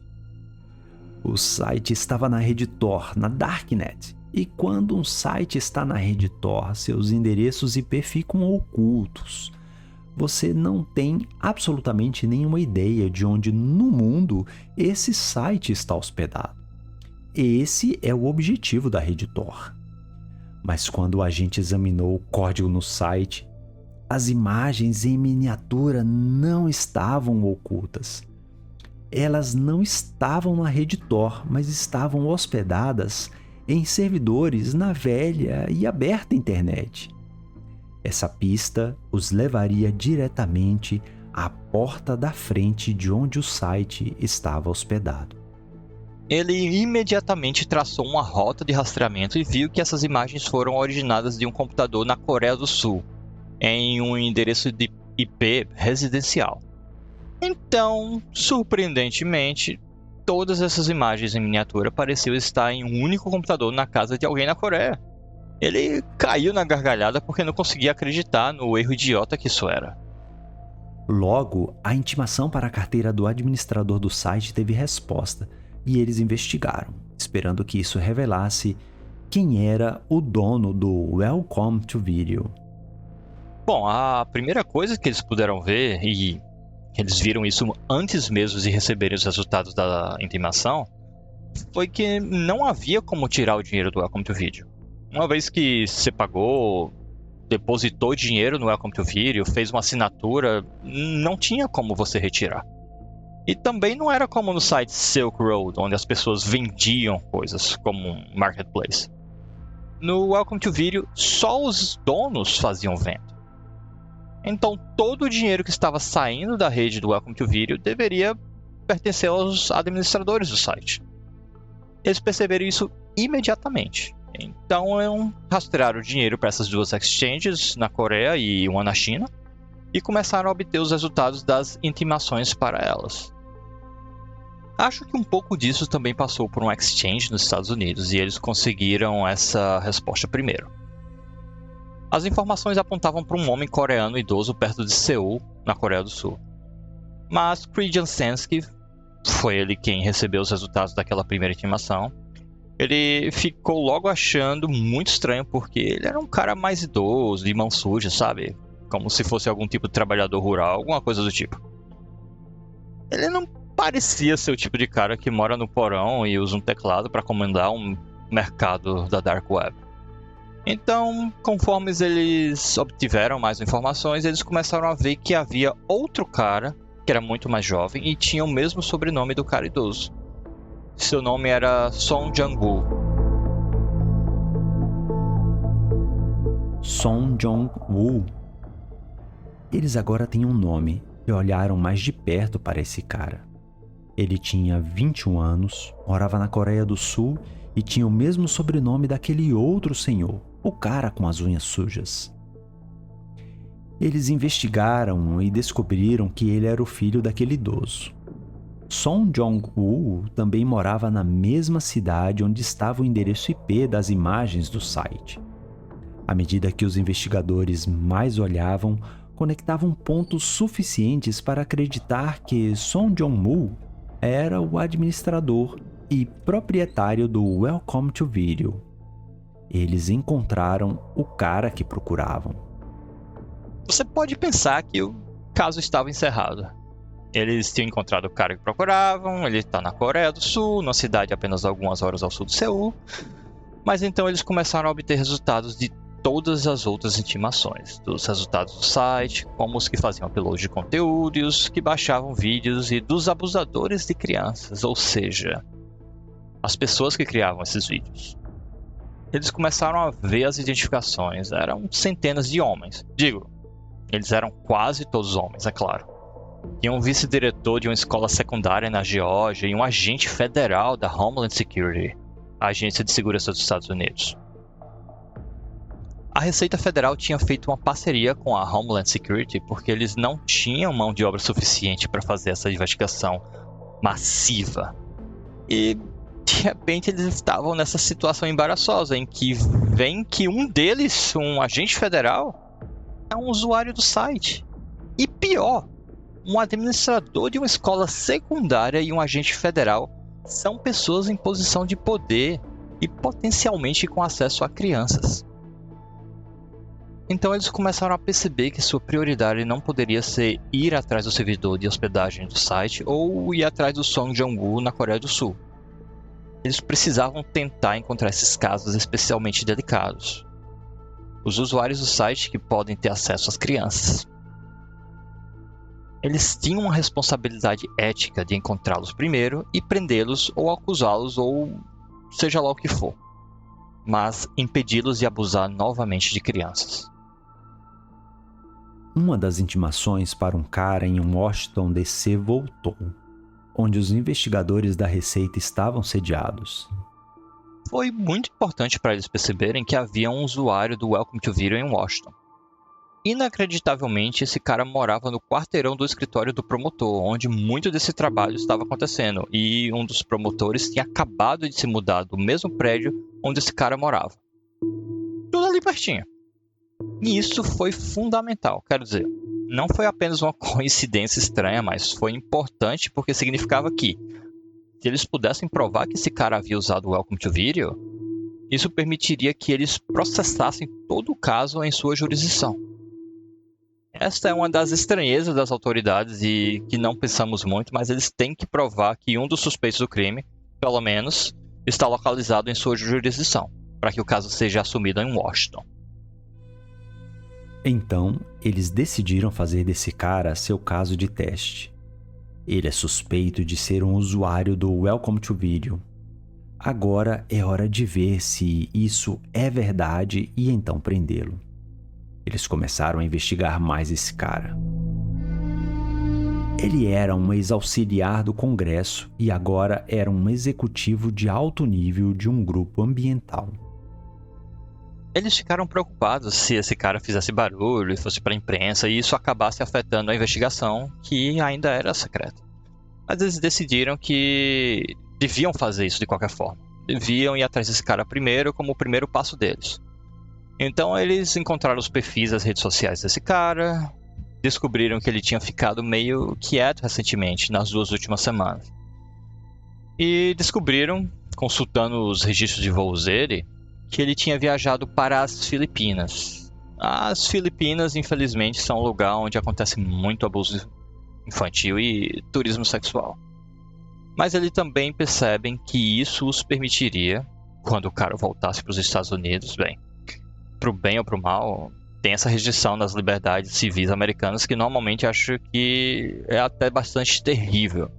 O site estava na rede Tor, na Darknet. E quando um site está na rede Tor, seus endereços IP ficam ocultos. Você não tem absolutamente nenhuma ideia de onde no mundo esse site está hospedado. Esse é o objetivo da rede Tor. Mas quando o agente examinou o código no site, as imagens em miniatura não estavam ocultas. Elas não estavam na rede Tor, mas estavam hospedadas em servidores na velha e aberta internet. Essa pista os levaria diretamente à porta da frente de onde o site estava hospedado.
Ele imediatamente traçou uma rota de rastreamento e viu que essas imagens foram originadas de um computador na Coreia do Sul, em um endereço de IP residencial. Então, surpreendentemente, todas essas imagens em miniatura pareciam estar em um único computador na casa de alguém na Coreia. Ele caiu na gargalhada porque não conseguia acreditar no erro idiota que isso era.
Logo, a intimação para a carteira do administrador do site teve resposta e eles investigaram, esperando que isso revelasse quem era o dono do Welcome to Video.
Bom, a primeira coisa que eles puderam ver, e eles viram isso antes mesmo de receberem os resultados da intimação, foi que não havia como tirar o dinheiro do Welcome to Video. Uma vez que você pagou, depositou dinheiro no Welcome to Video, fez uma assinatura, não tinha como você retirar. E também não era como no site Silk Road, onde as pessoas vendiam coisas como um marketplace. No Welcome to Video, só os donos faziam venda. Então, todo o dinheiro que estava saindo da rede do Welcome to Video deveria pertencer aos administradores do site. Eles perceberam isso imediatamente. Então, rastrearam o dinheiro para essas duas exchanges na Coreia e uma na China e começaram a obter os resultados das intimações para elas. Acho que um pouco disso também passou por um exchange nos Estados Unidos e eles conseguiram essa resposta primeiro. As informações apontavam para um homem coreano idoso perto de Seul, na Coreia do Sul. Mas Chris Jansensky, foi ele quem recebeu os resultados daquela primeira intimação, ele ficou logo achando muito estranho porque ele era um cara mais idoso, de mão suja, sabe? Como se fosse algum tipo de trabalhador rural, alguma coisa do tipo. Ele não parecia ser o tipo de cara que mora no porão e usa um teclado para comandar um mercado da Dark Web. Então, conforme eles obtiveram mais informações, eles começaram a ver que havia outro cara, que era muito mais jovem, e tinha o mesmo sobrenome do cara idoso. Seu nome era Song Jong-woo.
Song Jong-woo. Eles agora têm um nome e olharam mais de perto para esse cara. Ele tinha 21 anos, morava na Coreia do Sul e tinha o mesmo sobrenome daquele outro senhor, o cara com as unhas sujas. Eles investigaram e descobriram que ele era o filho daquele idoso. Song Jong-woo também morava na mesma cidade onde estava o endereço IP das imagens do site. À medida que os investigadores mais olhavam, conectavam pontos suficientes para acreditar que Song Jong-moo era o administrador e proprietário do Welcome to Video. Eles encontraram o cara que procuravam.
Você pode pensar que o caso estava encerrado. Eles tinham encontrado o cara que procuravam, ele está na Coreia do Sul, numa cidade apenas algumas horas ao sul de Seul. Mas então eles começaram a obter resultados de todas as outras intimações, dos resultados do site, como os que faziam upload de conteúdos, que baixavam vídeos e dos abusadores de crianças, ou seja, as pessoas que criavam esses vídeos. Eles começaram a ver as identificações, eram centenas de homens. Digo, eles eram quase todos homens, é claro. Tinha um vice-diretor de uma escola secundária na Geórgia e um agente federal da Homeland Security, a agência de segurança dos Estados Unidos. A Receita Federal tinha feito uma parceria com a Homeland Security porque eles não tinham mão de obra suficiente para fazer essa investigação massiva. E, de repente, eles estavam nessa situação embaraçosa em que vem que um deles, um agente federal, é um usuário do site. E pior, um administrador de uma escola secundária e um agente federal são pessoas em posição de poder e potencialmente com acesso a crianças. Então eles começaram a perceber que sua prioridade não poderia ser ir atrás do servidor de hospedagem do site ou ir atrás do Song Jong-woo na Coreia do Sul. Eles precisavam tentar encontrar esses casos especialmente delicados. Os usuários do site que podem ter acesso às crianças. Eles tinham uma responsabilidade ética de encontrá-los primeiro e prendê-los ou acusá-los ou seja lá o que for, mas impedi-los de abusar novamente de crianças.
Uma das intimações para um cara em Washington DC voltou, onde os investigadores da Receita estavam sediados.
Foi muito importante para eles perceberem que havia um usuário do Welcome to Video em Washington. Inacreditavelmente, esse cara morava no quarteirão do escritório do promotor, onde muito desse trabalho estava acontecendo, e um dos promotores tinha acabado de se mudar do mesmo prédio onde esse cara morava. Tudo ali pertinho. E isso foi fundamental, quero dizer, não foi apenas uma coincidência estranha, mas foi importante porque significava que, se eles pudessem provar que esse cara havia usado o Welcome to Video, isso permitiria que eles processassem todo o caso em sua jurisdição. Esta é uma das estranhezas das autoridades e que não pensamos muito, mas eles têm que provar que um dos suspeitos do crime, pelo menos, está localizado em sua jurisdição, para que o caso seja assumido em Washington.
Então, eles decidiram fazer desse cara seu caso de teste. Ele é suspeito de ser um usuário do Welcome to Video. Agora é hora de ver se isso é verdade e então prendê-lo. Eles começaram a investigar mais esse cara. Ele era um ex-auxiliar do Congresso e agora era um executivo de alto nível de um grupo ambiental.
Eles ficaram preocupados se esse cara fizesse barulho e fosse para a imprensa e isso acabasse afetando a investigação, que ainda era secreta. Mas eles decidiram que deviam fazer isso de qualquer forma. Deviam ir atrás desse cara primeiro, como o primeiro passo deles. Então eles encontraram os perfis das redes sociais desse cara, descobriram que ele tinha ficado meio quieto recentemente, nas 2 últimas semanas. E descobriram, consultando os registros de voos dele, que ele tinha viajado para as Filipinas. As Filipinas, infelizmente, são um lugar onde acontece muito abuso infantil e turismo sexual. Mas eles também percebem que isso os permitiria, quando o cara voltasse para os Estados Unidos, pro bem ou pro mal, tem essa restrição nas liberdades civis americanas que normalmente acho que é até bastante terrível.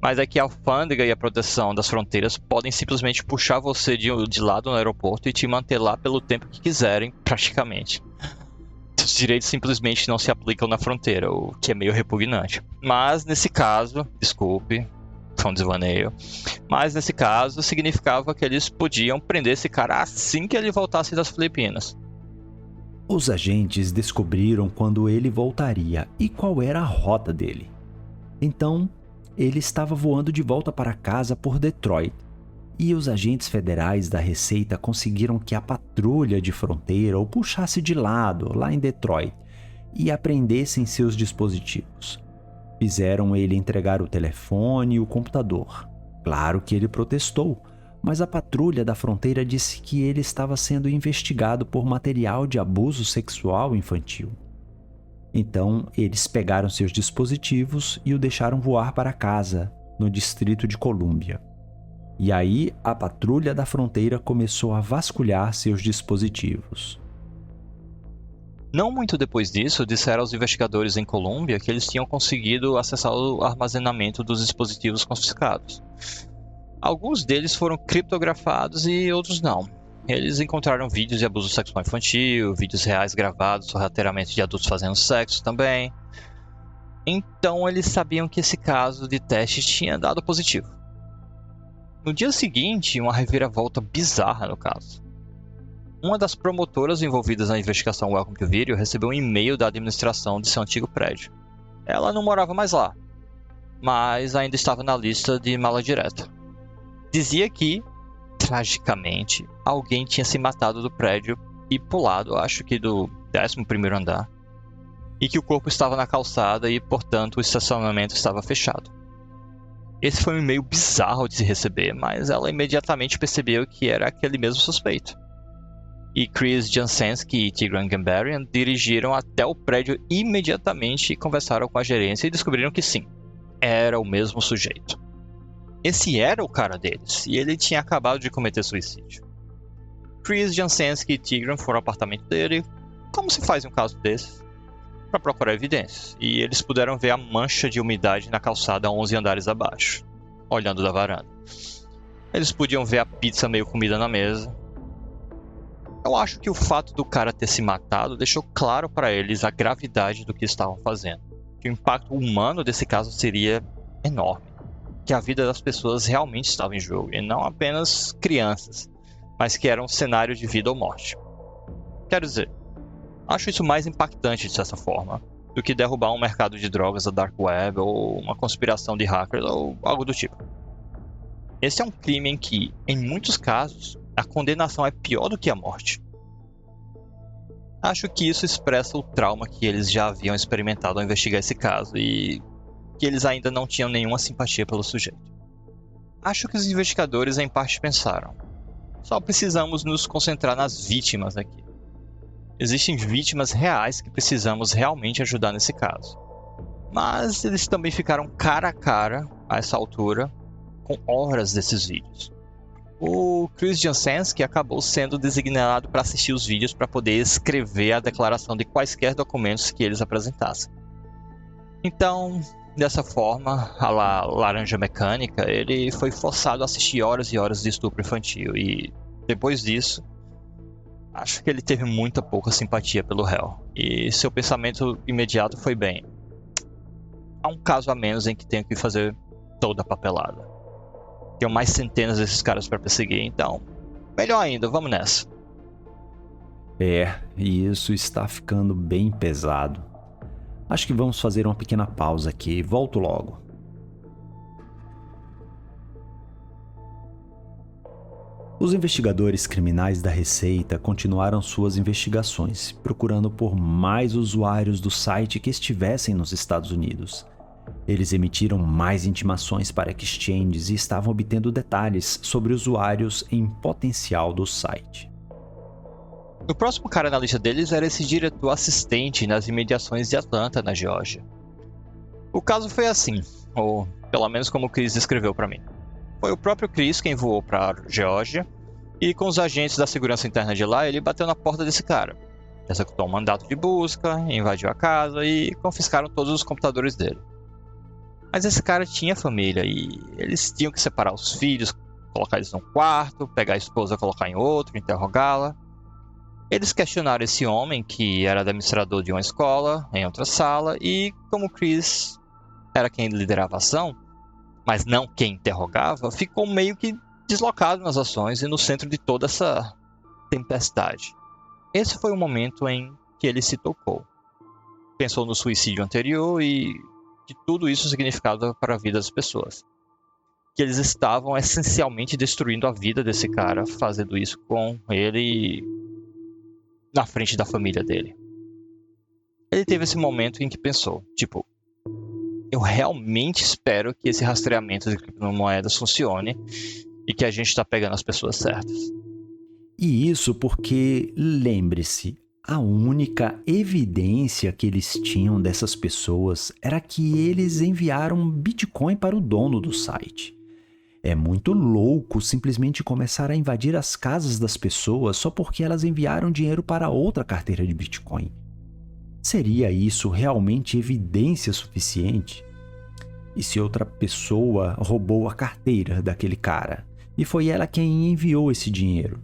Mas é que a alfândega e a proteção das fronteiras podem simplesmente puxar você de lado no aeroporto e te manter lá pelo tempo que quiserem, praticamente. Os direitos simplesmente não se aplicam na fronteira, o que é meio repugnante. Mas nesse caso, desculpe, foi um desvaneio, mas nesse caso significava que eles podiam prender esse cara assim que ele voltasse das Filipinas.
Os agentes descobriram quando ele voltaria e qual era a rota dele. Então, ele estava voando de volta para casa por Detroit, e os agentes federais da Receita conseguiram que a patrulha de fronteira o puxasse de lado lá em Detroit, e apreendessem seus dispositivos. Fizeram ele entregar o telefone e o computador. Claro que ele protestou, mas a patrulha da fronteira disse que ele estava sendo investigado por material de abuso sexual infantil. Então, eles pegaram seus dispositivos e o deixaram voar para casa, no Distrito de Colômbia. E aí, a patrulha da fronteira começou a vasculhar seus dispositivos.
Não muito depois disso, disseram aos investigadores em Colômbia que eles tinham conseguido acessar o armazenamento dos dispositivos confiscados. Alguns deles foram criptografados e outros não. Eles encontraram vídeos de abuso sexual infantil, vídeos reais gravados sorrateiramente de adultos fazendo sexo também. Então eles sabiam que esse caso de teste tinha dado positivo. No dia seguinte, uma reviravolta bizarra no caso. Uma das promotoras envolvidas na investigação Welcome to Video recebeu um e-mail da administração de seu antigo prédio. Ela não morava mais lá, mas ainda estava na lista de mala direta. Dizia que, tragicamente, alguém tinha se matado do prédio e pulado, acho que do 11º andar, e que o corpo estava na calçada e, portanto, o estacionamento estava fechado. Esse foi um e-mail bizarro de se receber, mas ela imediatamente percebeu que era aquele mesmo suspeito. E Chris Jansensky e Tigran Gambarian dirigiram até o prédio imediatamente e conversaram com a gerência e descobriram que sim, era o mesmo sujeito. Esse era o cara deles, e ele tinha acabado de cometer suicídio. Chris Jansensky e Tigran foram ao apartamento dele, como se faz em um caso desses, para procurar evidências, e eles puderam ver a mancha de umidade na calçada 11 andares abaixo, olhando da varanda. Eles podiam ver a pizza meio comida na mesa. Eu acho que o fato do cara ter se matado deixou claro para eles a gravidade do que estavam fazendo, que o impacto humano desse caso seria enorme, que a vida das pessoas realmente estava em jogo, e não apenas crianças, mas que era um cenário de vida ou morte. Quero dizer, acho isso mais impactante de certa forma, do que derrubar um mercado de drogas da Dark Web ou uma conspiração de hackers ou algo do tipo. Esse é um crime em que, em muitos casos, a condenação é pior do que a morte. Acho que isso expressa o trauma que eles já haviam experimentado ao investigar esse caso e que eles ainda não tinham nenhuma simpatia pelo sujeito. Acho que os investigadores em parte pensaram: só precisamos nos concentrar nas vítimas aqui. Existem vítimas reais que precisamos realmente ajudar nesse caso. Mas eles também ficaram cara a cara, a essa altura, com horas desses vídeos. O Chris Jansensky acabou sendo designado para assistir os vídeos para poder escrever a declaração de quaisquer documentos que eles apresentassem. Então, dessa forma, a laranja mecânica, ele foi forçado a assistir horas e horas de estupro infantil e, depois disso, acho que ele teve muita pouca simpatia pelo réu. E seu pensamento imediato foi bem: há um caso a menos em que tenho que fazer toda a papelada. Tenho mais centenas desses caras para perseguir, então, melhor ainda, vamos nessa.
E isso está ficando bem pesado. Acho que vamos fazer uma pequena pausa aqui e volto logo. Os investigadores criminais da Receita continuaram suas investigações, procurando por mais usuários do site que estivessem nos Estados Unidos. Eles emitiram mais intimações para exchanges e estavam obtendo detalhes sobre usuários em potencial do site.
O próximo cara na lista deles era esse diretor assistente nas imediações de Atlanta, na Geórgia. O caso foi assim, ou pelo menos como o Chris descreveu para mim. Foi o próprio Chris quem voou para a Geórgia e com os agentes da segurança interna de lá, ele bateu na porta desse cara. Executou um mandato de busca, invadiu a casa e confiscaram todos os computadores dele. Mas esse cara tinha família e eles tinham que separar os filhos, colocar eles num quarto, pegar a esposa, colocar em outro, interrogá-la. Eles questionaram esse homem, que era administrador de uma escola, em outra sala, e como Chris era quem liderava a ação, mas não quem interrogava, ficou meio que deslocado nas ações e no centro de toda essa tempestade. Esse foi o momento em que ele se tocou. Pensou no suicídio anterior e que tudo isso significava para a vida das pessoas. Que eles estavam essencialmente destruindo a vida desse cara, fazendo isso com ele na frente da família dele. Ele teve esse momento em que pensou, tipo, eu realmente espero que esse rastreamento de criptomoedas funcione e que a gente está pegando as pessoas certas.
E isso porque, lembre-se, a única evidência que eles tinham dessas pessoas era que eles enviaram Bitcoin para o dono do site. É muito louco simplesmente começar a invadir as casas das pessoas só porque elas enviaram dinheiro para outra carteira de Bitcoin. Seria isso realmente evidência suficiente? E se outra pessoa roubou a carteira daquele cara e foi ela quem enviou esse dinheiro?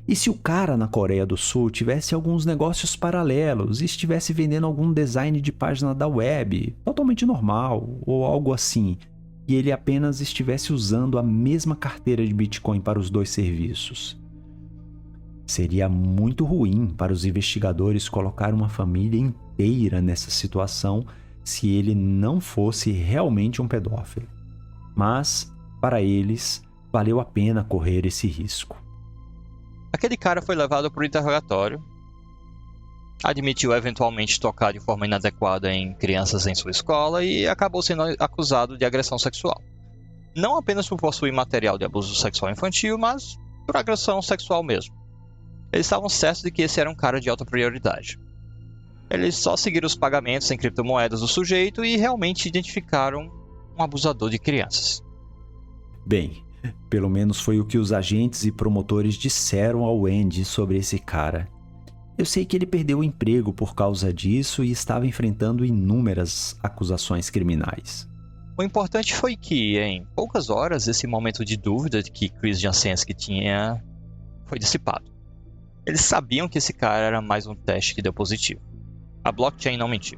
E se o cara na Coreia do Sul tivesse alguns negócios paralelos e estivesse vendendo algum design de página da web, totalmente normal ou algo assim, e ele apenas estivesse usando a mesma carteira de Bitcoin para os dois serviços? Seria muito ruim para os investigadores colocar uma família inteira nessa situação se ele não fosse realmente um pedófilo. Mas, para eles, valeu a pena correr esse risco.
Aquele cara foi levado para o interrogatório, admitiu eventualmente tocar de forma inadequada em crianças em sua escola e acabou sendo acusado de agressão sexual. Não apenas por possuir material de abuso sexual infantil, mas por agressão sexual mesmo. Eles estavam certos de que esse era um cara de alta prioridade. Eles só seguiram os pagamentos em criptomoedas do sujeito e realmente identificaram um abusador de crianças.
Bem, pelo menos foi o que os agentes e promotores disseram ao Andy sobre esse cara. Eu sei que ele perdeu o emprego por causa disso e estava enfrentando inúmeras acusações criminais.
O importante foi que, em poucas horas, esse momento de dúvida que Chris Jansensky tinha foi dissipado. Eles sabiam que esse cara era mais um teste que deu positivo. A blockchain não mentiu.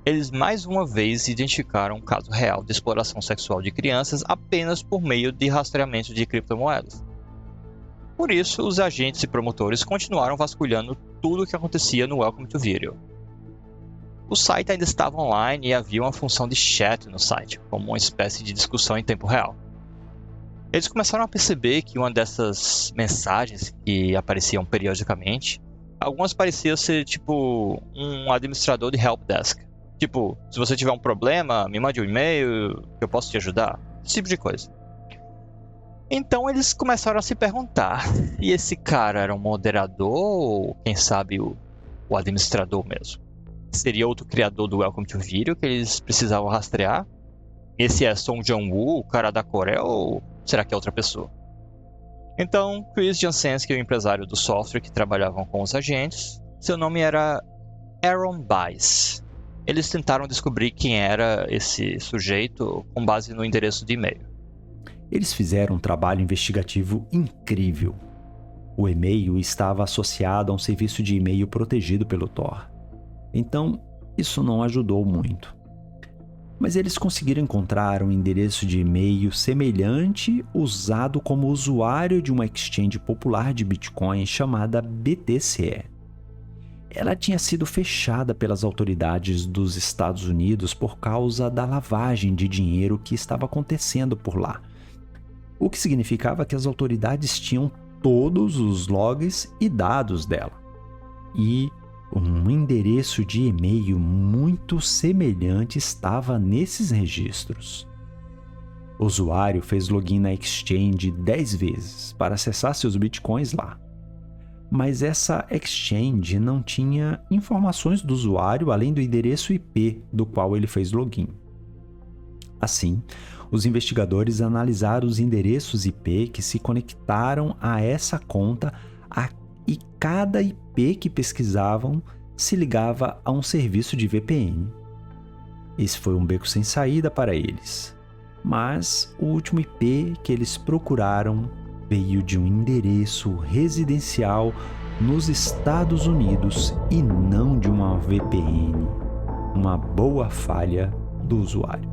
Eles mais uma vez identificaram um caso real de exploração sexual de crianças apenas por meio de rastreamento de criptomoedas. Por isso, os agentes e promotores continuaram vasculhando tudo o que acontecia no Welcome to Video. O site ainda estava online e havia uma função de chat no site, como uma espécie de discussão em tempo real. Eles começaram a perceber que uma dessas mensagens que apareciam periodicamente, algumas pareciam ser tipo um administrador de helpdesk. Tipo, se você tiver um problema, me mande um e-mail que eu posso te ajudar. Esse tipo de coisa. Então eles começaram a se perguntar, e esse cara era um moderador ou quem sabe o administrador mesmo? Seria outro criador do Welcome to Video que eles precisavam rastrear? Esse é Song Jong-woo, o cara da Coreia, ou será que é outra pessoa? Então, Chris Jansensky, o empresário do software que trabalhavam com os agentes, seu nome era Aaron Bice. Eles tentaram descobrir quem era esse sujeito com base no endereço de e-mail.
Eles fizeram um trabalho investigativo incrível. O e-mail estava associado a um serviço de e-mail protegido pelo Tor. Então, isso não ajudou muito. Mas eles conseguiram encontrar um endereço de e-mail semelhante usado como usuário de uma exchange popular de Bitcoin chamada BTC. Ela tinha sido fechada pelas autoridades dos Estados Unidos por causa da lavagem de dinheiro que estava acontecendo por lá. O que significava que as autoridades tinham todos os logs e dados dela. E um endereço de e-mail muito semelhante estava nesses registros. O usuário fez login na exchange 10 vezes para acessar seus bitcoins lá. Mas essa exchange não tinha informações do usuário além do endereço IP do qual ele fez login. Assim, os investigadores analisaram os endereços IP que se conectaram a essa conta e cada IP que pesquisavam se ligava a um serviço de VPN. Esse foi um beco sem saída para eles, mas o último IP que eles procuraram veio de um endereço residencial nos Estados Unidos e não de uma VPN, uma boa falha do usuário.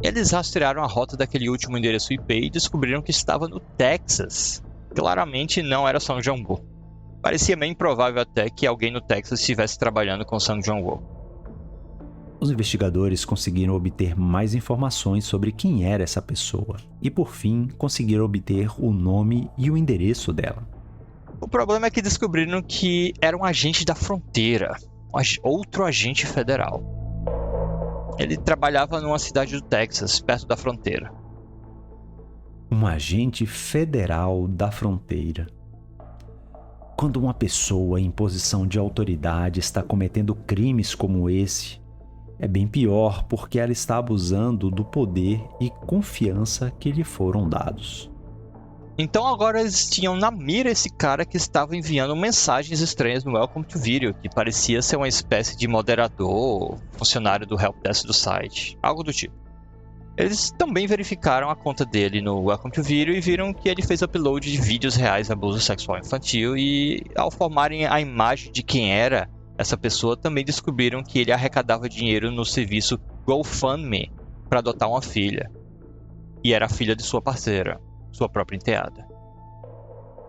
Eles rastrearam a rota daquele último endereço IP e descobriram que estava no Texas. Claramente não era Song Jong-woo. Parecia meio improvável até que alguém no Texas estivesse trabalhando com Song Jong-woo.
Os investigadores conseguiram obter mais informações sobre quem era essa pessoa e, por fim, conseguiram obter o nome e o endereço dela.
O problema é que descobriram que era um agente da fronteira, outro agente federal. Ele trabalhava numa cidade do Texas, perto da fronteira.
Um agente federal da fronteira. Quando uma pessoa em posição de autoridade está cometendo crimes como esse, é bem pior porque ela está abusando do poder e confiança que lhe foram dados.
Então agora eles tinham na mira esse cara que estava enviando mensagens estranhas no Welcome to Video, que parecia ser uma espécie de moderador, funcionário do helpdesk do site, algo do tipo. Eles também verificaram a conta dele no Welcome to Video e viram que ele fez upload de vídeos reais de abuso sexual infantil e, ao formarem a imagem de quem era essa pessoa, também descobriram que ele arrecadava dinheiro no serviço GoFundMe para adotar uma filha. E era a filha de sua parceira, sua própria enteada.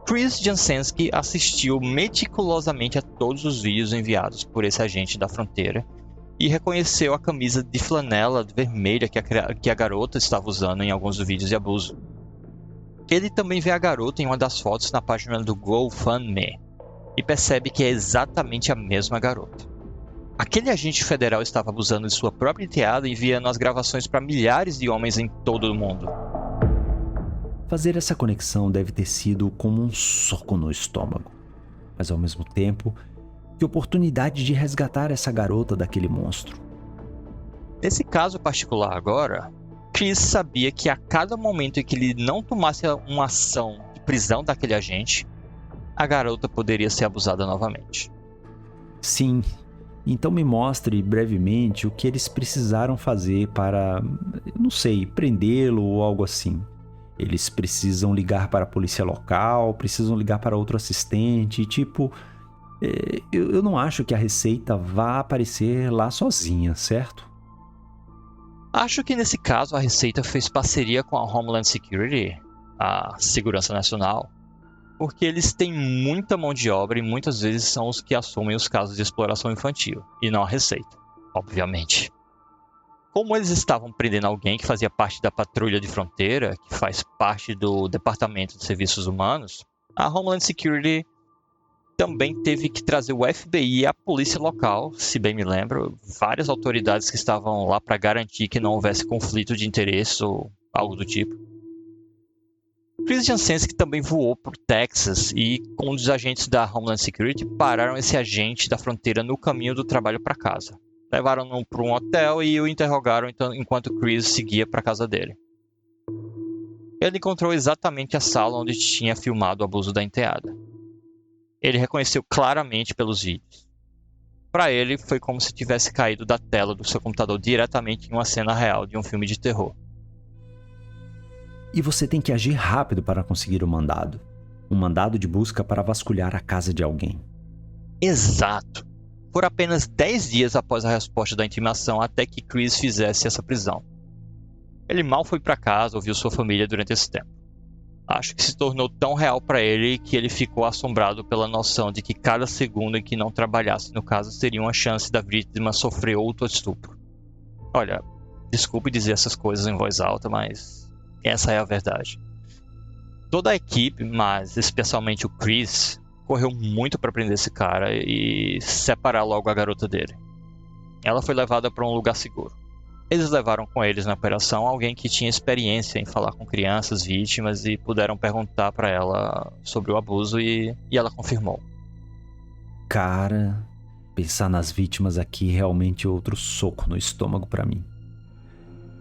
Chris Jansensky assistiu meticulosamente a todos os vídeos enviados por esse agente da fronteira e reconheceu a camisa de flanela vermelha que a garota estava usando em alguns vídeos de abuso. Ele também vê a garota em uma das fotos na página do GoFundMe e percebe que é exatamente a mesma garota. Aquele agente federal estava abusando de sua própria enteada e enviando as gravações para milhares de homens em todo o mundo.
Fazer essa conexão deve ter sido como um soco no estômago, mas ao mesmo tempo, que oportunidade de resgatar essa garota daquele monstro.
Nesse caso particular agora, Chris sabia que a cada momento em que ele não tomasse uma ação de prisão daquele agente, a garota poderia ser abusada novamente.
Sim, então me mostre brevemente o que eles precisaram fazer para, não sei, prendê-lo ou algo assim. Eles precisam ligar para a polícia local, precisam ligar para outro assistente, tipo... Eu não acho que a receita vá aparecer lá sozinha, certo?
Acho que nesse caso a Receita fez parceria com a Homeland Security, a Segurança Nacional, porque eles têm muita mão de obra e muitas vezes são os que assumem os casos de exploração infantil, e não a Receita, obviamente. Como eles estavam prendendo alguém que fazia parte da patrulha de fronteira, que faz parte do Departamento de Serviços Humanos, a Homeland Security também teve que trazer o FBI e a polícia local, se bem me lembro, várias autoridades que estavam lá para garantir que não houvesse conflito de interesse ou algo do tipo. Chris Jansensky também voou por Texas e, com os agentes da Homeland Security, pararam esse agente da fronteira no caminho do trabalho para casa. Levaram-no para um hotel e o interrogaram enquanto Chris seguia para a casa dele. Ele encontrou exatamente a sala onde tinha filmado o abuso da enteada. Ele reconheceu claramente pelos vídeos. Para ele, foi como se tivesse caído da tela do seu computador diretamente em uma cena real de um filme de terror.
E você tem que agir rápido para conseguir o mandado. Um mandado de busca para vasculhar a casa de alguém.
Exato. Por apenas 10 dias após a resposta da intimação até que Chris fizesse essa prisão. Ele mal foi para casa ou viu sua família durante esse tempo. Acho que se tornou tão real para ele que ele ficou assombrado pela noção de que cada segundo em que não trabalhasse no caso seria uma chance da vítima sofrer outro estupro. Olha, desculpe dizer essas coisas em voz alta, mas essa é a verdade. Toda a equipe, mas especialmente o Chris, correu muito para prender esse cara e separar logo a garota dele. Ela foi levada para um lugar seguro. Eles levaram com eles na operação alguém que tinha experiência em falar com crianças vítimas e puderam perguntar para ela sobre o abuso e ela confirmou.
Cara, pensar nas vítimas aqui é realmente outro soco no estômago para mim.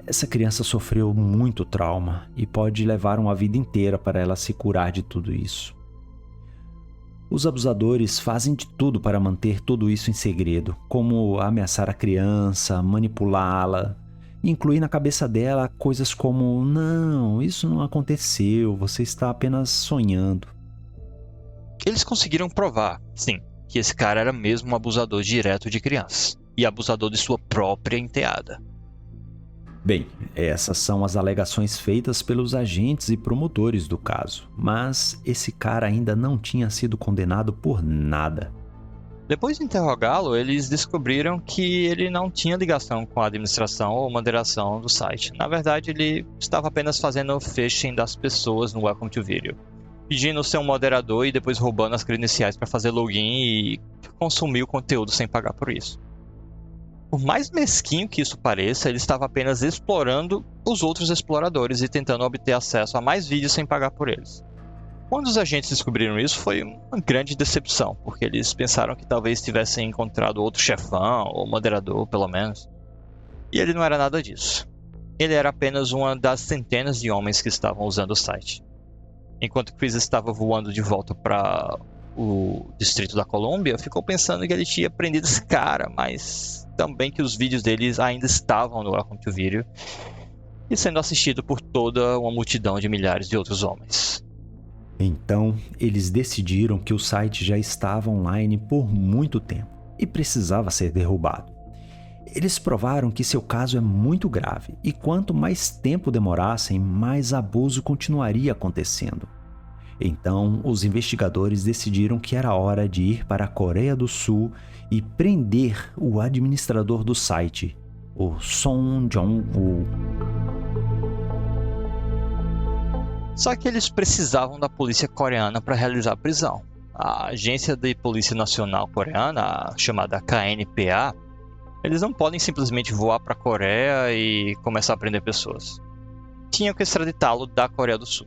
Essa criança sofreu muito trauma e pode levar uma vida inteira para ela se curar de tudo isso. Os abusadores fazem de tudo para manter tudo isso em segredo, como ameaçar a criança, manipulá-la, incluir na cabeça dela coisas como: não, isso não aconteceu, você está apenas sonhando.
Eles conseguiram provar, sim, que esse cara era mesmo um abusador direto de crianças e abusador de sua própria enteada.
Bem, essas são as alegações feitas pelos agentes e promotores do caso, mas esse cara ainda não tinha sido condenado por nada.
Depois de interrogá-lo, eles descobriram que ele não tinha ligação com a administração ou moderação do site. Na verdade, ele estava apenas fazendo o phishing das pessoas no Welcome to Video. pedindo ser um moderador e depois roubando as credenciais para fazer login e consumir o conteúdo sem pagar por isso. Por mais mesquinho que isso pareça, ele estava apenas explorando os outros exploradores e tentando obter acesso a mais vídeos sem pagar por eles. Quando os agentes descobriram isso, foi uma grande decepção, porque eles pensaram que talvez tivessem encontrado outro chefão, ou moderador, pelo menos. E ele não era nada disso. Ele era apenas uma das centenas de homens que estavam usando o site. Enquanto Chris estava voando de volta para o Distrito da Colômbia, ficou pensando que ele tinha prendido esse cara, mas também que os vídeos deles ainda estavam no Welcome to Video e sendo assistido por toda uma multidão de milhares de outros homens.
Então, eles decidiram que o site já estava online por muito tempo e precisava ser derrubado. Eles provaram que seu caso é muito grave e quanto mais tempo demorassem, mais abuso continuaria acontecendo. Então, os investigadores decidiram que era hora de ir para a Coreia do Sul e prender o administrador do site, o Song Jong-woo.
Só que eles precisavam da polícia coreana para realizar a prisão. A Agência de Polícia Nacional Coreana, chamada KNPA, eles não podem simplesmente voar para a Coreia e começar a prender pessoas. Tinham que extraditá-lo da Coreia do Sul.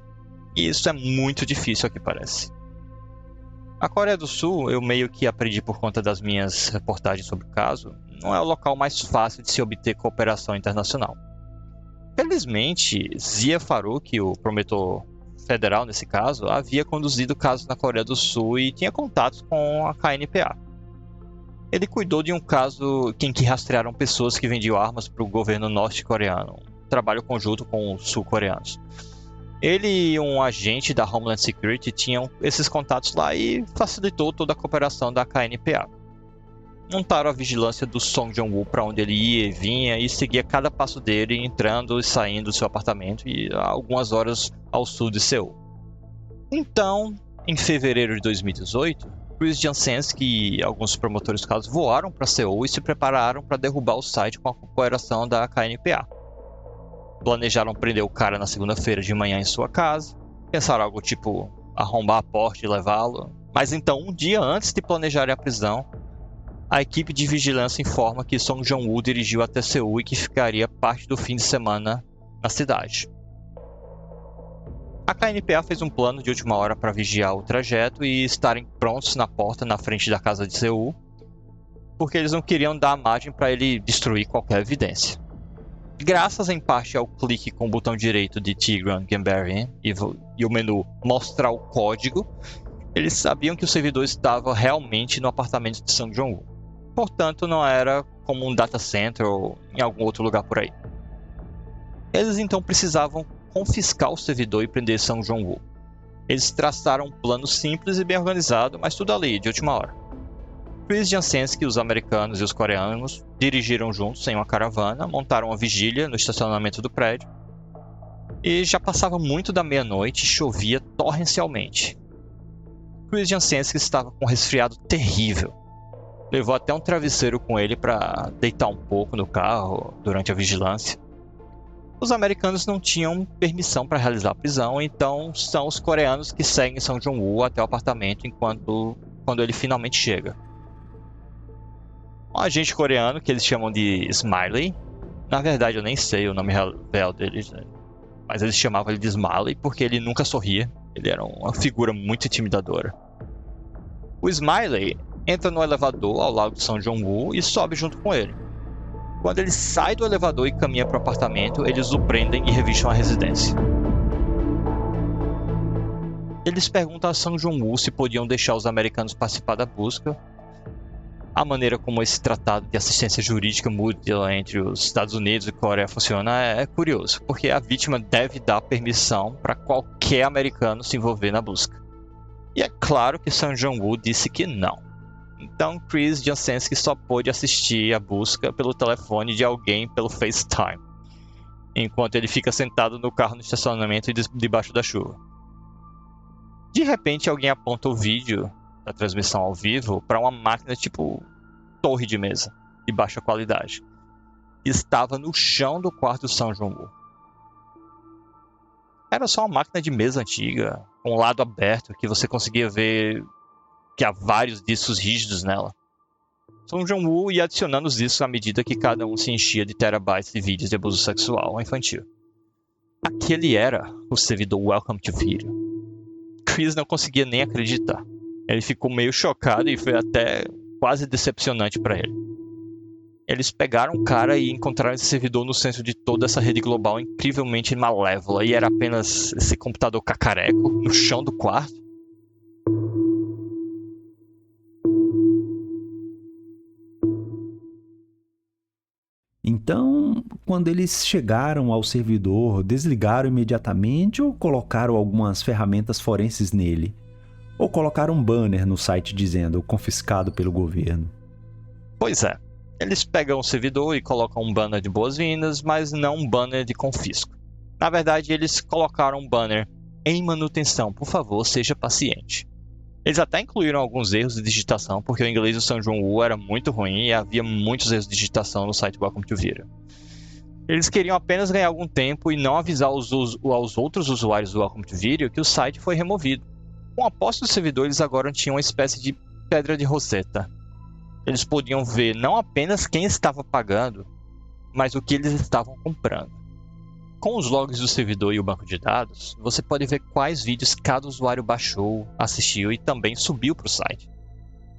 E isso é muito difícil, ao que parece. A Coreia do Sul, eu meio que aprendi por conta das minhas reportagens sobre o caso, não é o local mais fácil de se obter cooperação internacional. Felizmente, Zia Farouk, o promotor federal nesse caso, havia conduzido o caso na Coreia do Sul e tinha contatos com a KNPA. Ele cuidou de um caso em que rastrearam pessoas que vendiam armas para o governo norte-coreano, um trabalho conjunto com os sul-coreanos. Ele e um agente da Homeland Security tinham esses contatos lá e facilitou toda a cooperação da KNPA. Montaram a vigilância do Song Jong-woo para onde ele ia e vinha e seguia cada passo dele, entrando e saindo do seu apartamento e a algumas horas ao sul de Seul. Então, em fevereiro de 2018, Chris Jansenski e alguns promotores do caso voaram para Seul e se prepararam para derrubar o site com a cooperação da KNPA. Planejaram prender o cara na segunda-feira de manhã em sua casa, pensaram algo tipo arrombar a porta e levá-lo, mas então, um dia antes de planejarem a prisão, a equipe de vigilância informa que Song Jong-woo dirigiu até Seul e que ficaria parte do fim de semana na cidade. A KNPA fez um plano de última hora para vigiar o trajeto e estarem prontos na porta na frente da casa de Seul, porque eles não queriam dar margem para ele destruir qualquer evidência. Graças em parte ao clique com o botão direito de Tigran Gambaryan e o menu Mostrar o Código, eles sabiam que o servidor estava realmente no apartamento de Song Jong-woo. Portanto, não era como um data center ou em algum outro lugar por aí. Eles então precisavam confiscar o servidor e prender Song Jong-woo. Eles traçaram um plano simples e bem organizado, mas tudo ali, de última hora. Chris Jansenski, os americanos e os coreanos dirigiram juntos em uma caravana, montaram uma vigília no estacionamento do prédio e já passava muito da meia-noite e chovia torrencialmente. Chris Jansenski estava com um resfriado terrível. Levou até um travesseiro com ele para deitar um pouco no carro durante a vigilância. Os americanos não tinham permissão para realizar a prisão, então são os coreanos que seguem Song Jong-woo até o apartamento quando ele finalmente chega. Um agente coreano, que eles chamam de Smiley, na verdade eu nem sei o nome real dele, mas eles chamavam ele de Smiley porque ele nunca sorria, ele era uma figura muito intimidadora. O Smiley entra no elevador ao lado de Song Jong-woo e sobe junto com ele. Quando ele sai do elevador e caminha para o apartamento, eles o prendem e revistam a residência. Eles perguntam a Song Jong-woo se podiam deixar os americanos participar da busca. A maneira como esse tratado de assistência jurídica mútua entre os Estados Unidos e Coreia funciona é curioso, porque a vítima deve dar permissão para qualquer americano se envolver na busca. E é claro que Song Jong-woo disse que não. Então Chris Jansenski só pôde assistir a busca pelo telefone de alguém pelo FaceTime, enquanto ele fica sentado no carro no estacionamento e debaixo da chuva. De repente alguém aponta o vídeo da transmissão ao vivo para uma máquina tipo torre de mesa, de baixa qualidade. Estava no chão do quarto de Song Jong-woo. Era só uma máquina de mesa antiga, com um lado aberto, que você conseguia ver que há vários discos rígidos nela. Song Joong-woo ia adicionando os discos à medida que cada um se enchia de terabytes de vídeos de abuso sexual infantil. Aquele era o servidor Welcome to Video. Chris não conseguia nem acreditar. Ele ficou meio chocado e foi até quase decepcionante para ele. Eles pegaram o cara e encontraram esse servidor no centro de toda essa rede global incrivelmente malévola, e era apenas esse computador cacareco no chão do quarto.
Então, quando eles chegaram ao servidor, desligaram imediatamente ou colocaram algumas ferramentas forenses nele? Ou colocaram um banner no site dizendo confiscado pelo governo?
Pois é, eles pegam o servidor e colocam um banner de boas-vindas, mas não um banner de confisco. Na verdade, eles colocaram um banner em manutenção, por favor, seja paciente. Eles até incluíram alguns erros de digitação, porque o inglês do Song Joong-woo era muito ruim e havia muitos erros de digitação no site Welcome to Video. Eles queriam apenas ganhar algum tempo e não avisar aos outros usuários do Welcome to Video que o site foi removido. Com a posse do servidor, eles agora tinham uma espécie de pedra de Rosetta. Eles podiam ver não apenas quem estava pagando, mas o que eles estavam comprando. Com os logs do servidor e o banco de dados, você pode ver quais vídeos cada usuário baixou, assistiu e também subiu para o site.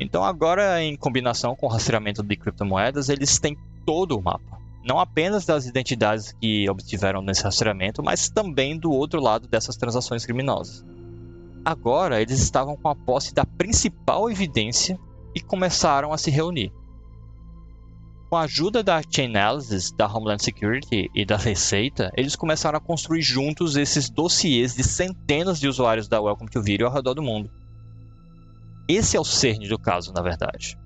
Então agora, em combinação com o rastreamento de criptomoedas, eles têm todo o mapa. Não apenas das identidades que obtiveram nesse rastreamento, mas também do outro lado dessas transações criminosas. Agora eles estavam com a posse da principal evidência e começaram a se reunir. Com a ajuda da Chain Analysis, da Homeland Security e da Receita, eles começaram a construir juntos esses dossiês de centenas de usuários da Welcome to Video ao redor do mundo. Esse é o cerne do caso, na verdade.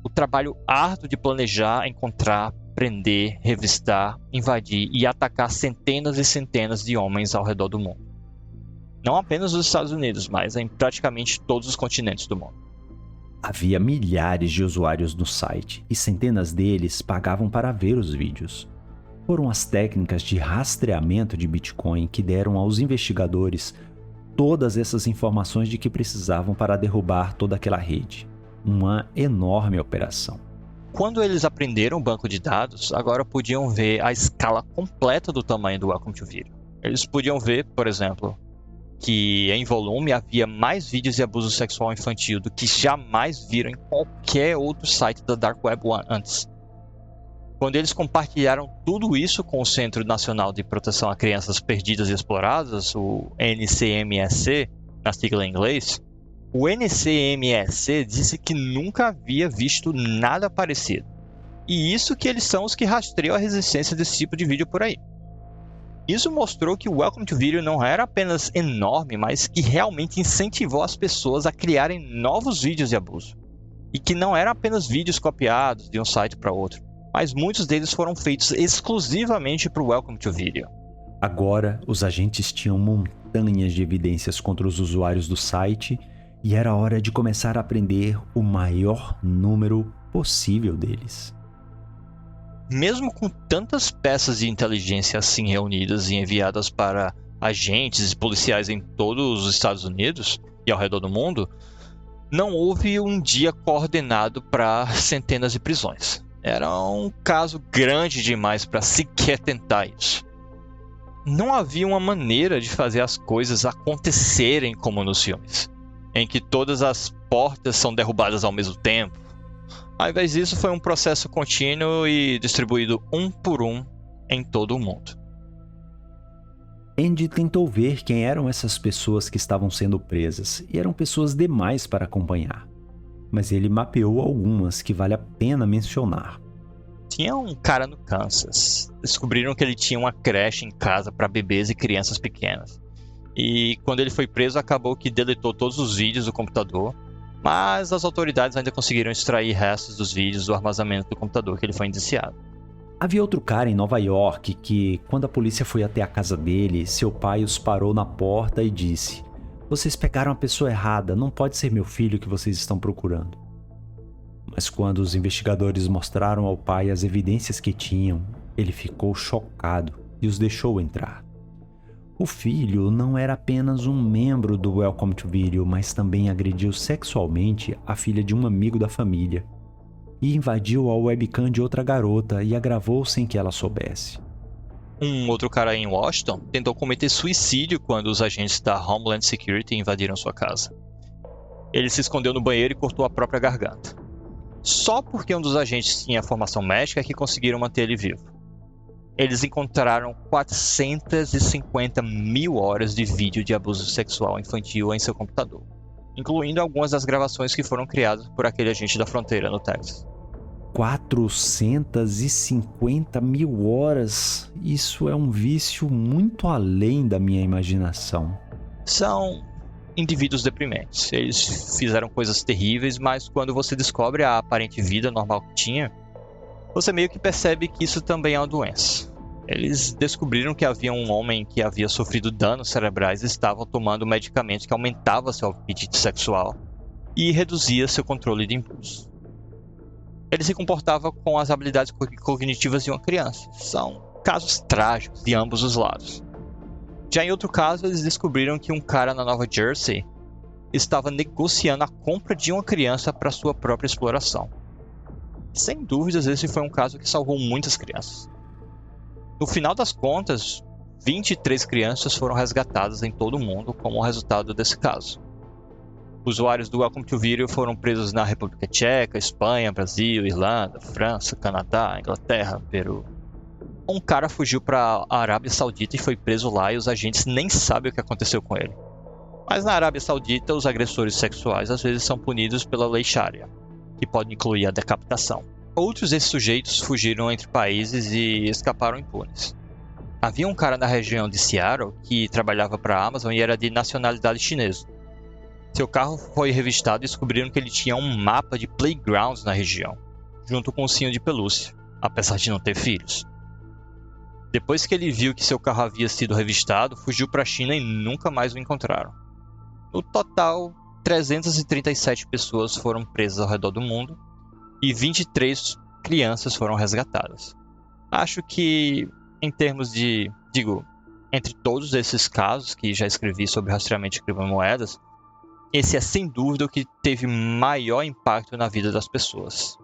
O trabalho árduo de planejar, encontrar, prender, revistar, invadir e atacar centenas e centenas de homens ao redor do mundo. Não apenas nos Estados Unidos, mas em praticamente todos os continentes do mundo.
Havia milhares de usuários no site e centenas deles pagavam para ver os vídeos. Foram as técnicas de rastreamento de Bitcoin que deram aos investigadores todas essas informações de que precisavam para derrubar toda aquela rede. Uma enorme operação.
Quando eles aprenderam o banco de dados, agora podiam ver a escala completa do tamanho do Welcome to Video. Eles podiam ver, por exemplo, que em volume havia mais vídeos de abuso sexual infantil do que jamais viram em qualquer outro site da Dark Web antes. Quando eles compartilharam tudo isso com o Centro Nacional de Proteção a Crianças Perdidas e Exploradas, o NCMEC, na sigla em inglês, o NCMEC disse que nunca havia visto nada parecido. E isso que eles são os que rastreiam a resistência desse tipo de vídeo por aí. Isso mostrou que o Welcome to Video não era apenas enorme, mas que realmente incentivou as pessoas a criarem novos vídeos de abuso. E que não eram apenas vídeos copiados de um site para outro, mas muitos deles foram feitos exclusivamente para o Welcome to Video.
Agora, os agentes tinham montanhas de evidências contra os usuários do site e era hora de começar a aprender o maior número possível deles.
Mesmo com tantas peças de inteligência assim reunidas e enviadas para agentes e policiais em todos os Estados Unidos e ao redor do mundo, não houve um dia coordenado para centenas de prisões. Era um caso grande demais para sequer tentar isso. Não havia uma maneira de fazer as coisas acontecerem como nos filmes, em que todas as portas são derrubadas ao mesmo tempo. Ao invés disso, foi um processo contínuo e distribuído um por um em todo o mundo.
Andy tentou ver quem eram essas pessoas que estavam sendo presas, e eram pessoas demais para acompanhar. Mas ele mapeou algumas que vale a pena mencionar.
Tinha um cara no Kansas. Descobriram que ele tinha uma creche em casa para bebês e crianças pequenas. E quando ele foi preso, acabou que deletou todos os vídeos do computador, mas as autoridades ainda conseguiram extrair restos dos vídeos do armazenamento do computador que ele foi indiciado.
Havia outro cara em Nova York que, quando a polícia foi até a casa dele, seu pai os parou na porta e disse: "Vocês pegaram a pessoa errada, não pode ser meu filho que vocês estão procurando." Mas quando os investigadores mostraram ao pai as evidências que tinham, ele ficou chocado e os deixou entrar. O filho não era apenas um membro do Welcome to Video, mas também agrediu sexualmente a filha de um amigo da família e invadiu a webcam de outra garota e a gravou sem que ela soubesse.
Um outro cara em Washington tentou cometer suicídio quando os agentes da Homeland Security invadiram sua casa. Ele se escondeu no banheiro e cortou a própria garganta. Só porque um dos agentes tinha formação médica é que conseguiram manter ele vivo. Eles encontraram 450 mil horas de vídeo de abuso sexual infantil em seu computador, incluindo algumas das gravações que foram criadas por aquele agente da fronteira no Texas.
450 mil horas? Isso é um vício muito além da minha imaginação.
São indivíduos deprimentes. Eles fizeram coisas terríveis, mas quando você descobre a aparente vida normal que tinha, você meio que percebe que isso também é uma doença. Eles descobriram que havia um homem que havia sofrido danos cerebrais e estava tomando medicamentos que aumentavam seu apetite sexual e reduzia seu controle de impulso. Ele se comportava com as habilidades cognitivas de uma criança. São casos trágicos de ambos os lados. Já em outro caso, eles descobriram que um cara na Nova Jersey estava negociando a compra de uma criança para sua própria exploração. Sem dúvidas, esse foi um caso que salvou muitas crianças. No final das contas, 23 crianças foram resgatadas em todo o mundo como resultado desse caso. Usuários do Welcome to Video foram presos na República Tcheca, Espanha, Brasil, Irlanda, França, Canadá, Inglaterra, Peru. Um cara fugiu para a Arábia Saudita e foi preso lá e os agentes nem sabem o que aconteceu com ele. Mas na Arábia Saudita, os agressores sexuais às vezes são punidos pela lei Sharia, que pode incluir a decapitação. Outros desses sujeitos fugiram entre países e escaparam impunes. Havia um cara na região de Seattle que trabalhava para a Amazon e era de nacionalidade chinesa. Seu carro foi revistado e descobriram que ele tinha um mapa de playgrounds na região, junto com um ursinho de pelúcia, apesar de não ter filhos. Depois que ele viu que seu carro havia sido revistado, fugiu para a China e nunca mais o encontraram. No total, 337 pessoas foram presas ao redor do mundo e 23 crianças foram resgatadas. Acho que, em termos de... entre todos esses casos que já escrevi sobre rastreamento de criptomoedas, esse é sem dúvida o que teve maior impacto na vida das pessoas.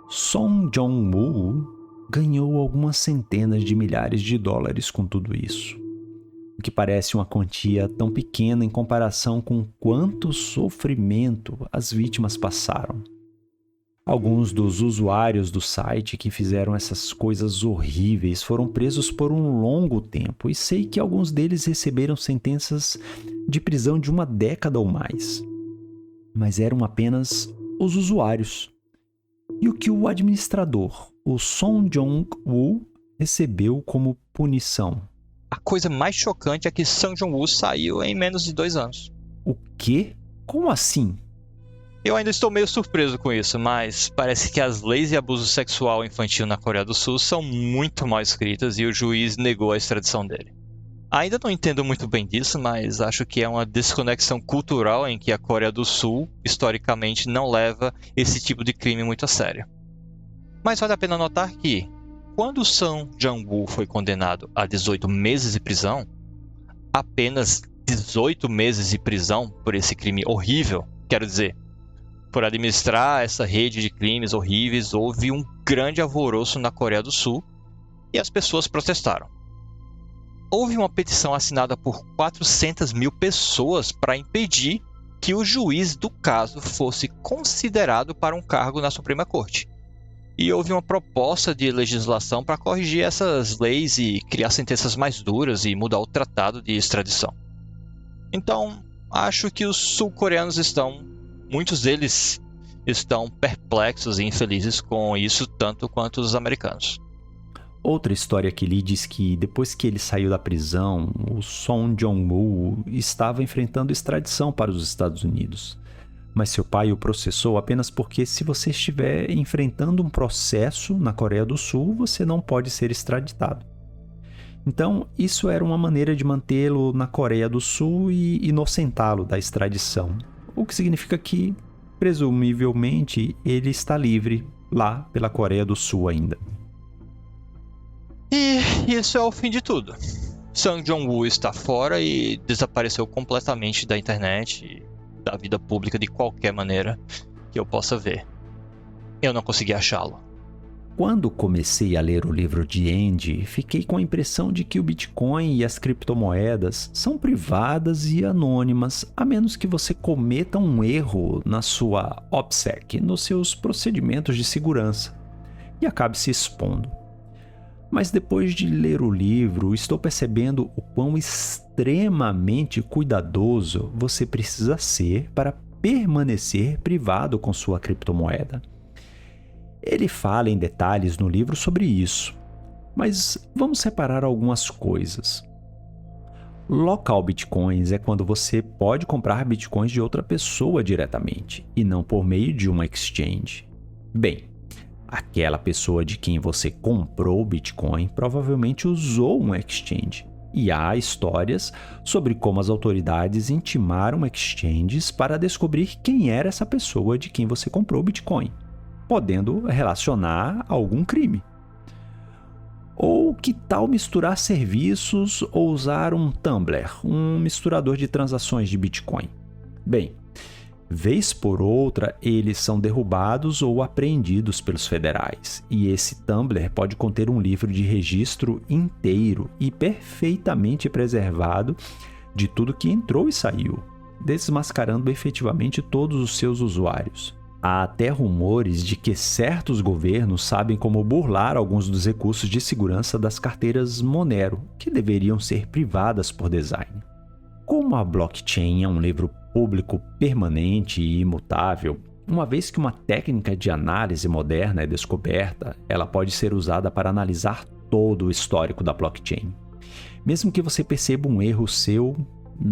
Song Jong-woo ganhou algumas centenas de milhares de dólares com tudo isso, o que parece uma quantia tão pequena em comparação com quanto sofrimento as vítimas passaram. Alguns dos usuários do site que fizeram essas coisas horríveis foram presos por um longo tempo e sei que alguns deles receberam sentenças de prisão de 1 década ou mais. Mas eram apenas os usuários. E o que o administrador, o Song Jong-woo, recebeu como punição?
A coisa mais chocante é que Song Jong-woo saiu em menos de 2 anos.
O quê? Como assim?
Eu ainda estou meio surpreso com isso, mas parece que as leis de abuso sexual infantil na Coreia do Sul são muito mal escritas e o juiz negou a extradição dele. Ainda não entendo muito bem disso, mas acho que é uma desconexão cultural em que a Coreia do Sul, historicamente, não leva esse tipo de crime muito a sério. Mas vale a pena notar que, quando Song Jong-woo foi condenado a 18 meses de prisão, apenas 18 meses de prisão por esse crime horrível, quero dizer, por administrar essa rede de crimes horríveis, houve um grande alvoroço na Coreia do Sul e as pessoas protestaram. Houve uma petição assinada por 400 mil pessoas para impedir que o juiz do caso fosse considerado para um cargo na Suprema Corte. E houve uma proposta de legislação para corrigir essas leis e criar sentenças mais duras e mudar o tratado de extradição. Então, acho que os sul-coreanos muitos deles estão perplexos e infelizes com isso tanto quanto os americanos.
Outra história que li diz que depois que ele saiu da prisão, o Song Jong-woo estava enfrentando extradição para os Estados Unidos. Mas seu pai o processou apenas porque se você estiver enfrentando um processo na Coreia do Sul, você não pode ser extraditado. Então, isso era uma maneira de mantê-lo na Coreia do Sul e inocentá-lo da extradição. O que significa que, presumivelmente, ele está livre lá pela Coreia do Sul ainda.
E isso é o fim de tudo. Sung Jong-woo está fora e desapareceu completamente da internet e da vida pública de qualquer maneira que eu possa ver. Eu não consegui achá-lo.
Quando comecei a ler o livro de Andy, fiquei com a impressão de que o Bitcoin e as criptomoedas são privadas e anônimas, a menos que você cometa um erro na sua OPSEC, nos seus procedimentos de segurança, e acabe se expondo. Mas depois de ler o livro, estou percebendo o quão extremamente cuidadoso você precisa ser para permanecer privado com sua criptomoeda. Ele fala em detalhes no livro sobre isso, mas vamos separar algumas coisas. Local Bitcoins é quando você pode comprar Bitcoins de outra pessoa diretamente, e não por meio de uma exchange. Bem, aquela pessoa de quem você comprou o Bitcoin provavelmente usou um exchange. E há histórias sobre como as autoridades intimaram exchanges para descobrir quem era essa pessoa de quem você comprou o Bitcoin, podendo relacionar a algum crime. Ou que tal misturar serviços ou usar um tumbler, um misturador de transações de Bitcoin? Bem, vez por outra, eles são derrubados ou apreendidos pelos federais, e esse tumbler pode conter um livro de registro inteiro e perfeitamente preservado de tudo que entrou e saiu, desmascarando efetivamente todos os seus usuários. Há até rumores de que certos governos sabem como burlar alguns dos recursos de segurança das carteiras Monero, que deveriam ser privadas por design. Como a blockchain é um livro público permanente e imutável, uma vez que uma técnica de análise moderna é descoberta, ela pode ser usada para analisar todo o histórico da blockchain. Mesmo que você perceba um erro seu,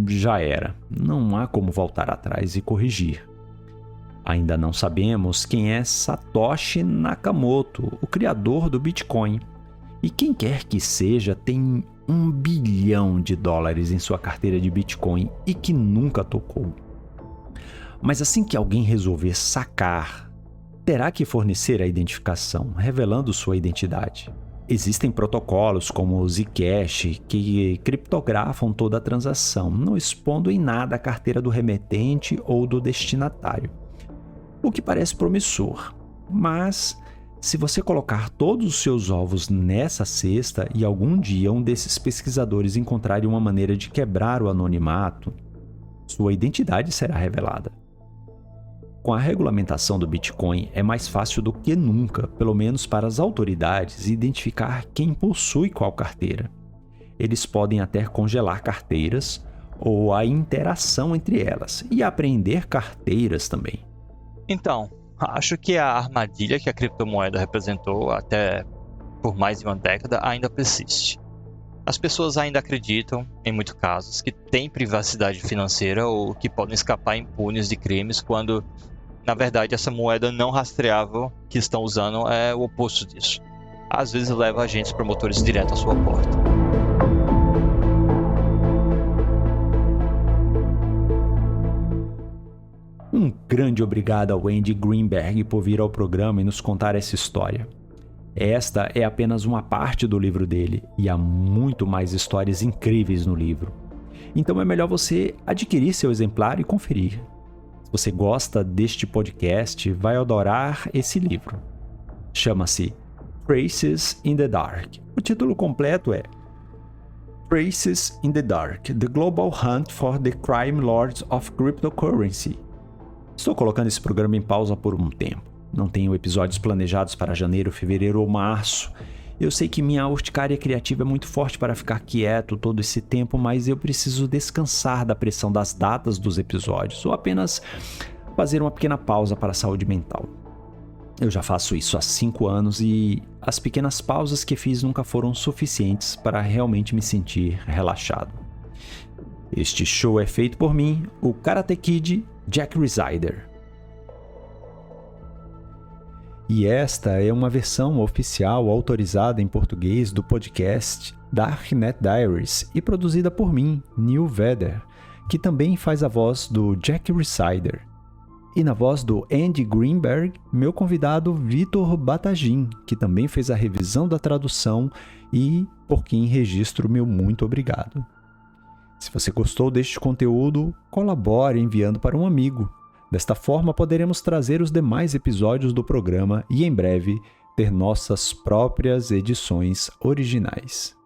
já era. Não há como voltar atrás e corrigir. Ainda não sabemos quem é Satoshi Nakamoto, o criador do Bitcoin. E quem quer que seja tem $1 bilhão em sua carteira de Bitcoin e que nunca tocou. Mas assim que alguém resolver sacar, terá que fornecer a identificação, revelando sua identidade. Existem protocolos como o Zcash que criptografam toda a transação, não expondo em nada a carteira do remetente ou do destinatário. O que parece promissor, mas se você colocar todos os seus ovos nessa cesta e algum dia um desses pesquisadores encontrarem uma maneira de quebrar o anonimato, sua identidade será revelada. Com a regulamentação do Bitcoin, é mais fácil do que nunca, pelo menos para as autoridades, identificar quem possui qual carteira. Eles podem até congelar carteiras ou a interação entre elas e apreender carteiras também.
Então, acho que a armadilha que a criptomoeda representou até por mais de uma década ainda persiste. As pessoas ainda acreditam, em muitos casos, que têm privacidade financeira ou que podem escapar impunes de crimes quando, na verdade, essa moeda não rastreável que estão usando é o oposto disso. Às vezes leva agentes promotores direto à sua porta.
Um grande obrigado ao Andy Greenberg por vir ao programa e nos contar essa história. Esta é apenas uma parte do livro dele e há muito mais histórias incríveis no livro. Então é melhor você adquirir seu exemplar e conferir. Se você gosta deste podcast, vai adorar esse livro. Chama-se Traces in the Dark. O título completo é Traces in the Dark: The Global Hunt for the Crime Lords of Cryptocurrency. Estou colocando esse programa em pausa por um tempo. Não tenho episódios planejados para janeiro, fevereiro ou março. Eu sei que minha urticária criativa é muito forte para ficar quieto todo esse tempo, mas eu preciso descansar da pressão das datas dos episódios ou apenas fazer uma pequena pausa para a saúde mental. Eu já faço isso há 5 anos e as pequenas pausas que fiz nunca foram suficientes para realmente me sentir relaxado. Este show é feito por mim, o Karate Kid Jack Rhysider. E esta é uma versão oficial autorizada em português do podcast Darknet Diaries e produzida por mim, Neil Vedder, que também faz a voz do Jack Rhysider. E na voz do Andy Greenberg, meu convidado Vitor Batagin, que também fez a revisão da tradução e por quem registro meu muito obrigado. Se você gostou deste conteúdo, colabore enviando para um amigo. Desta forma, poderemos trazer os demais episódios do programa e, em breve, ter nossas próprias edições originais.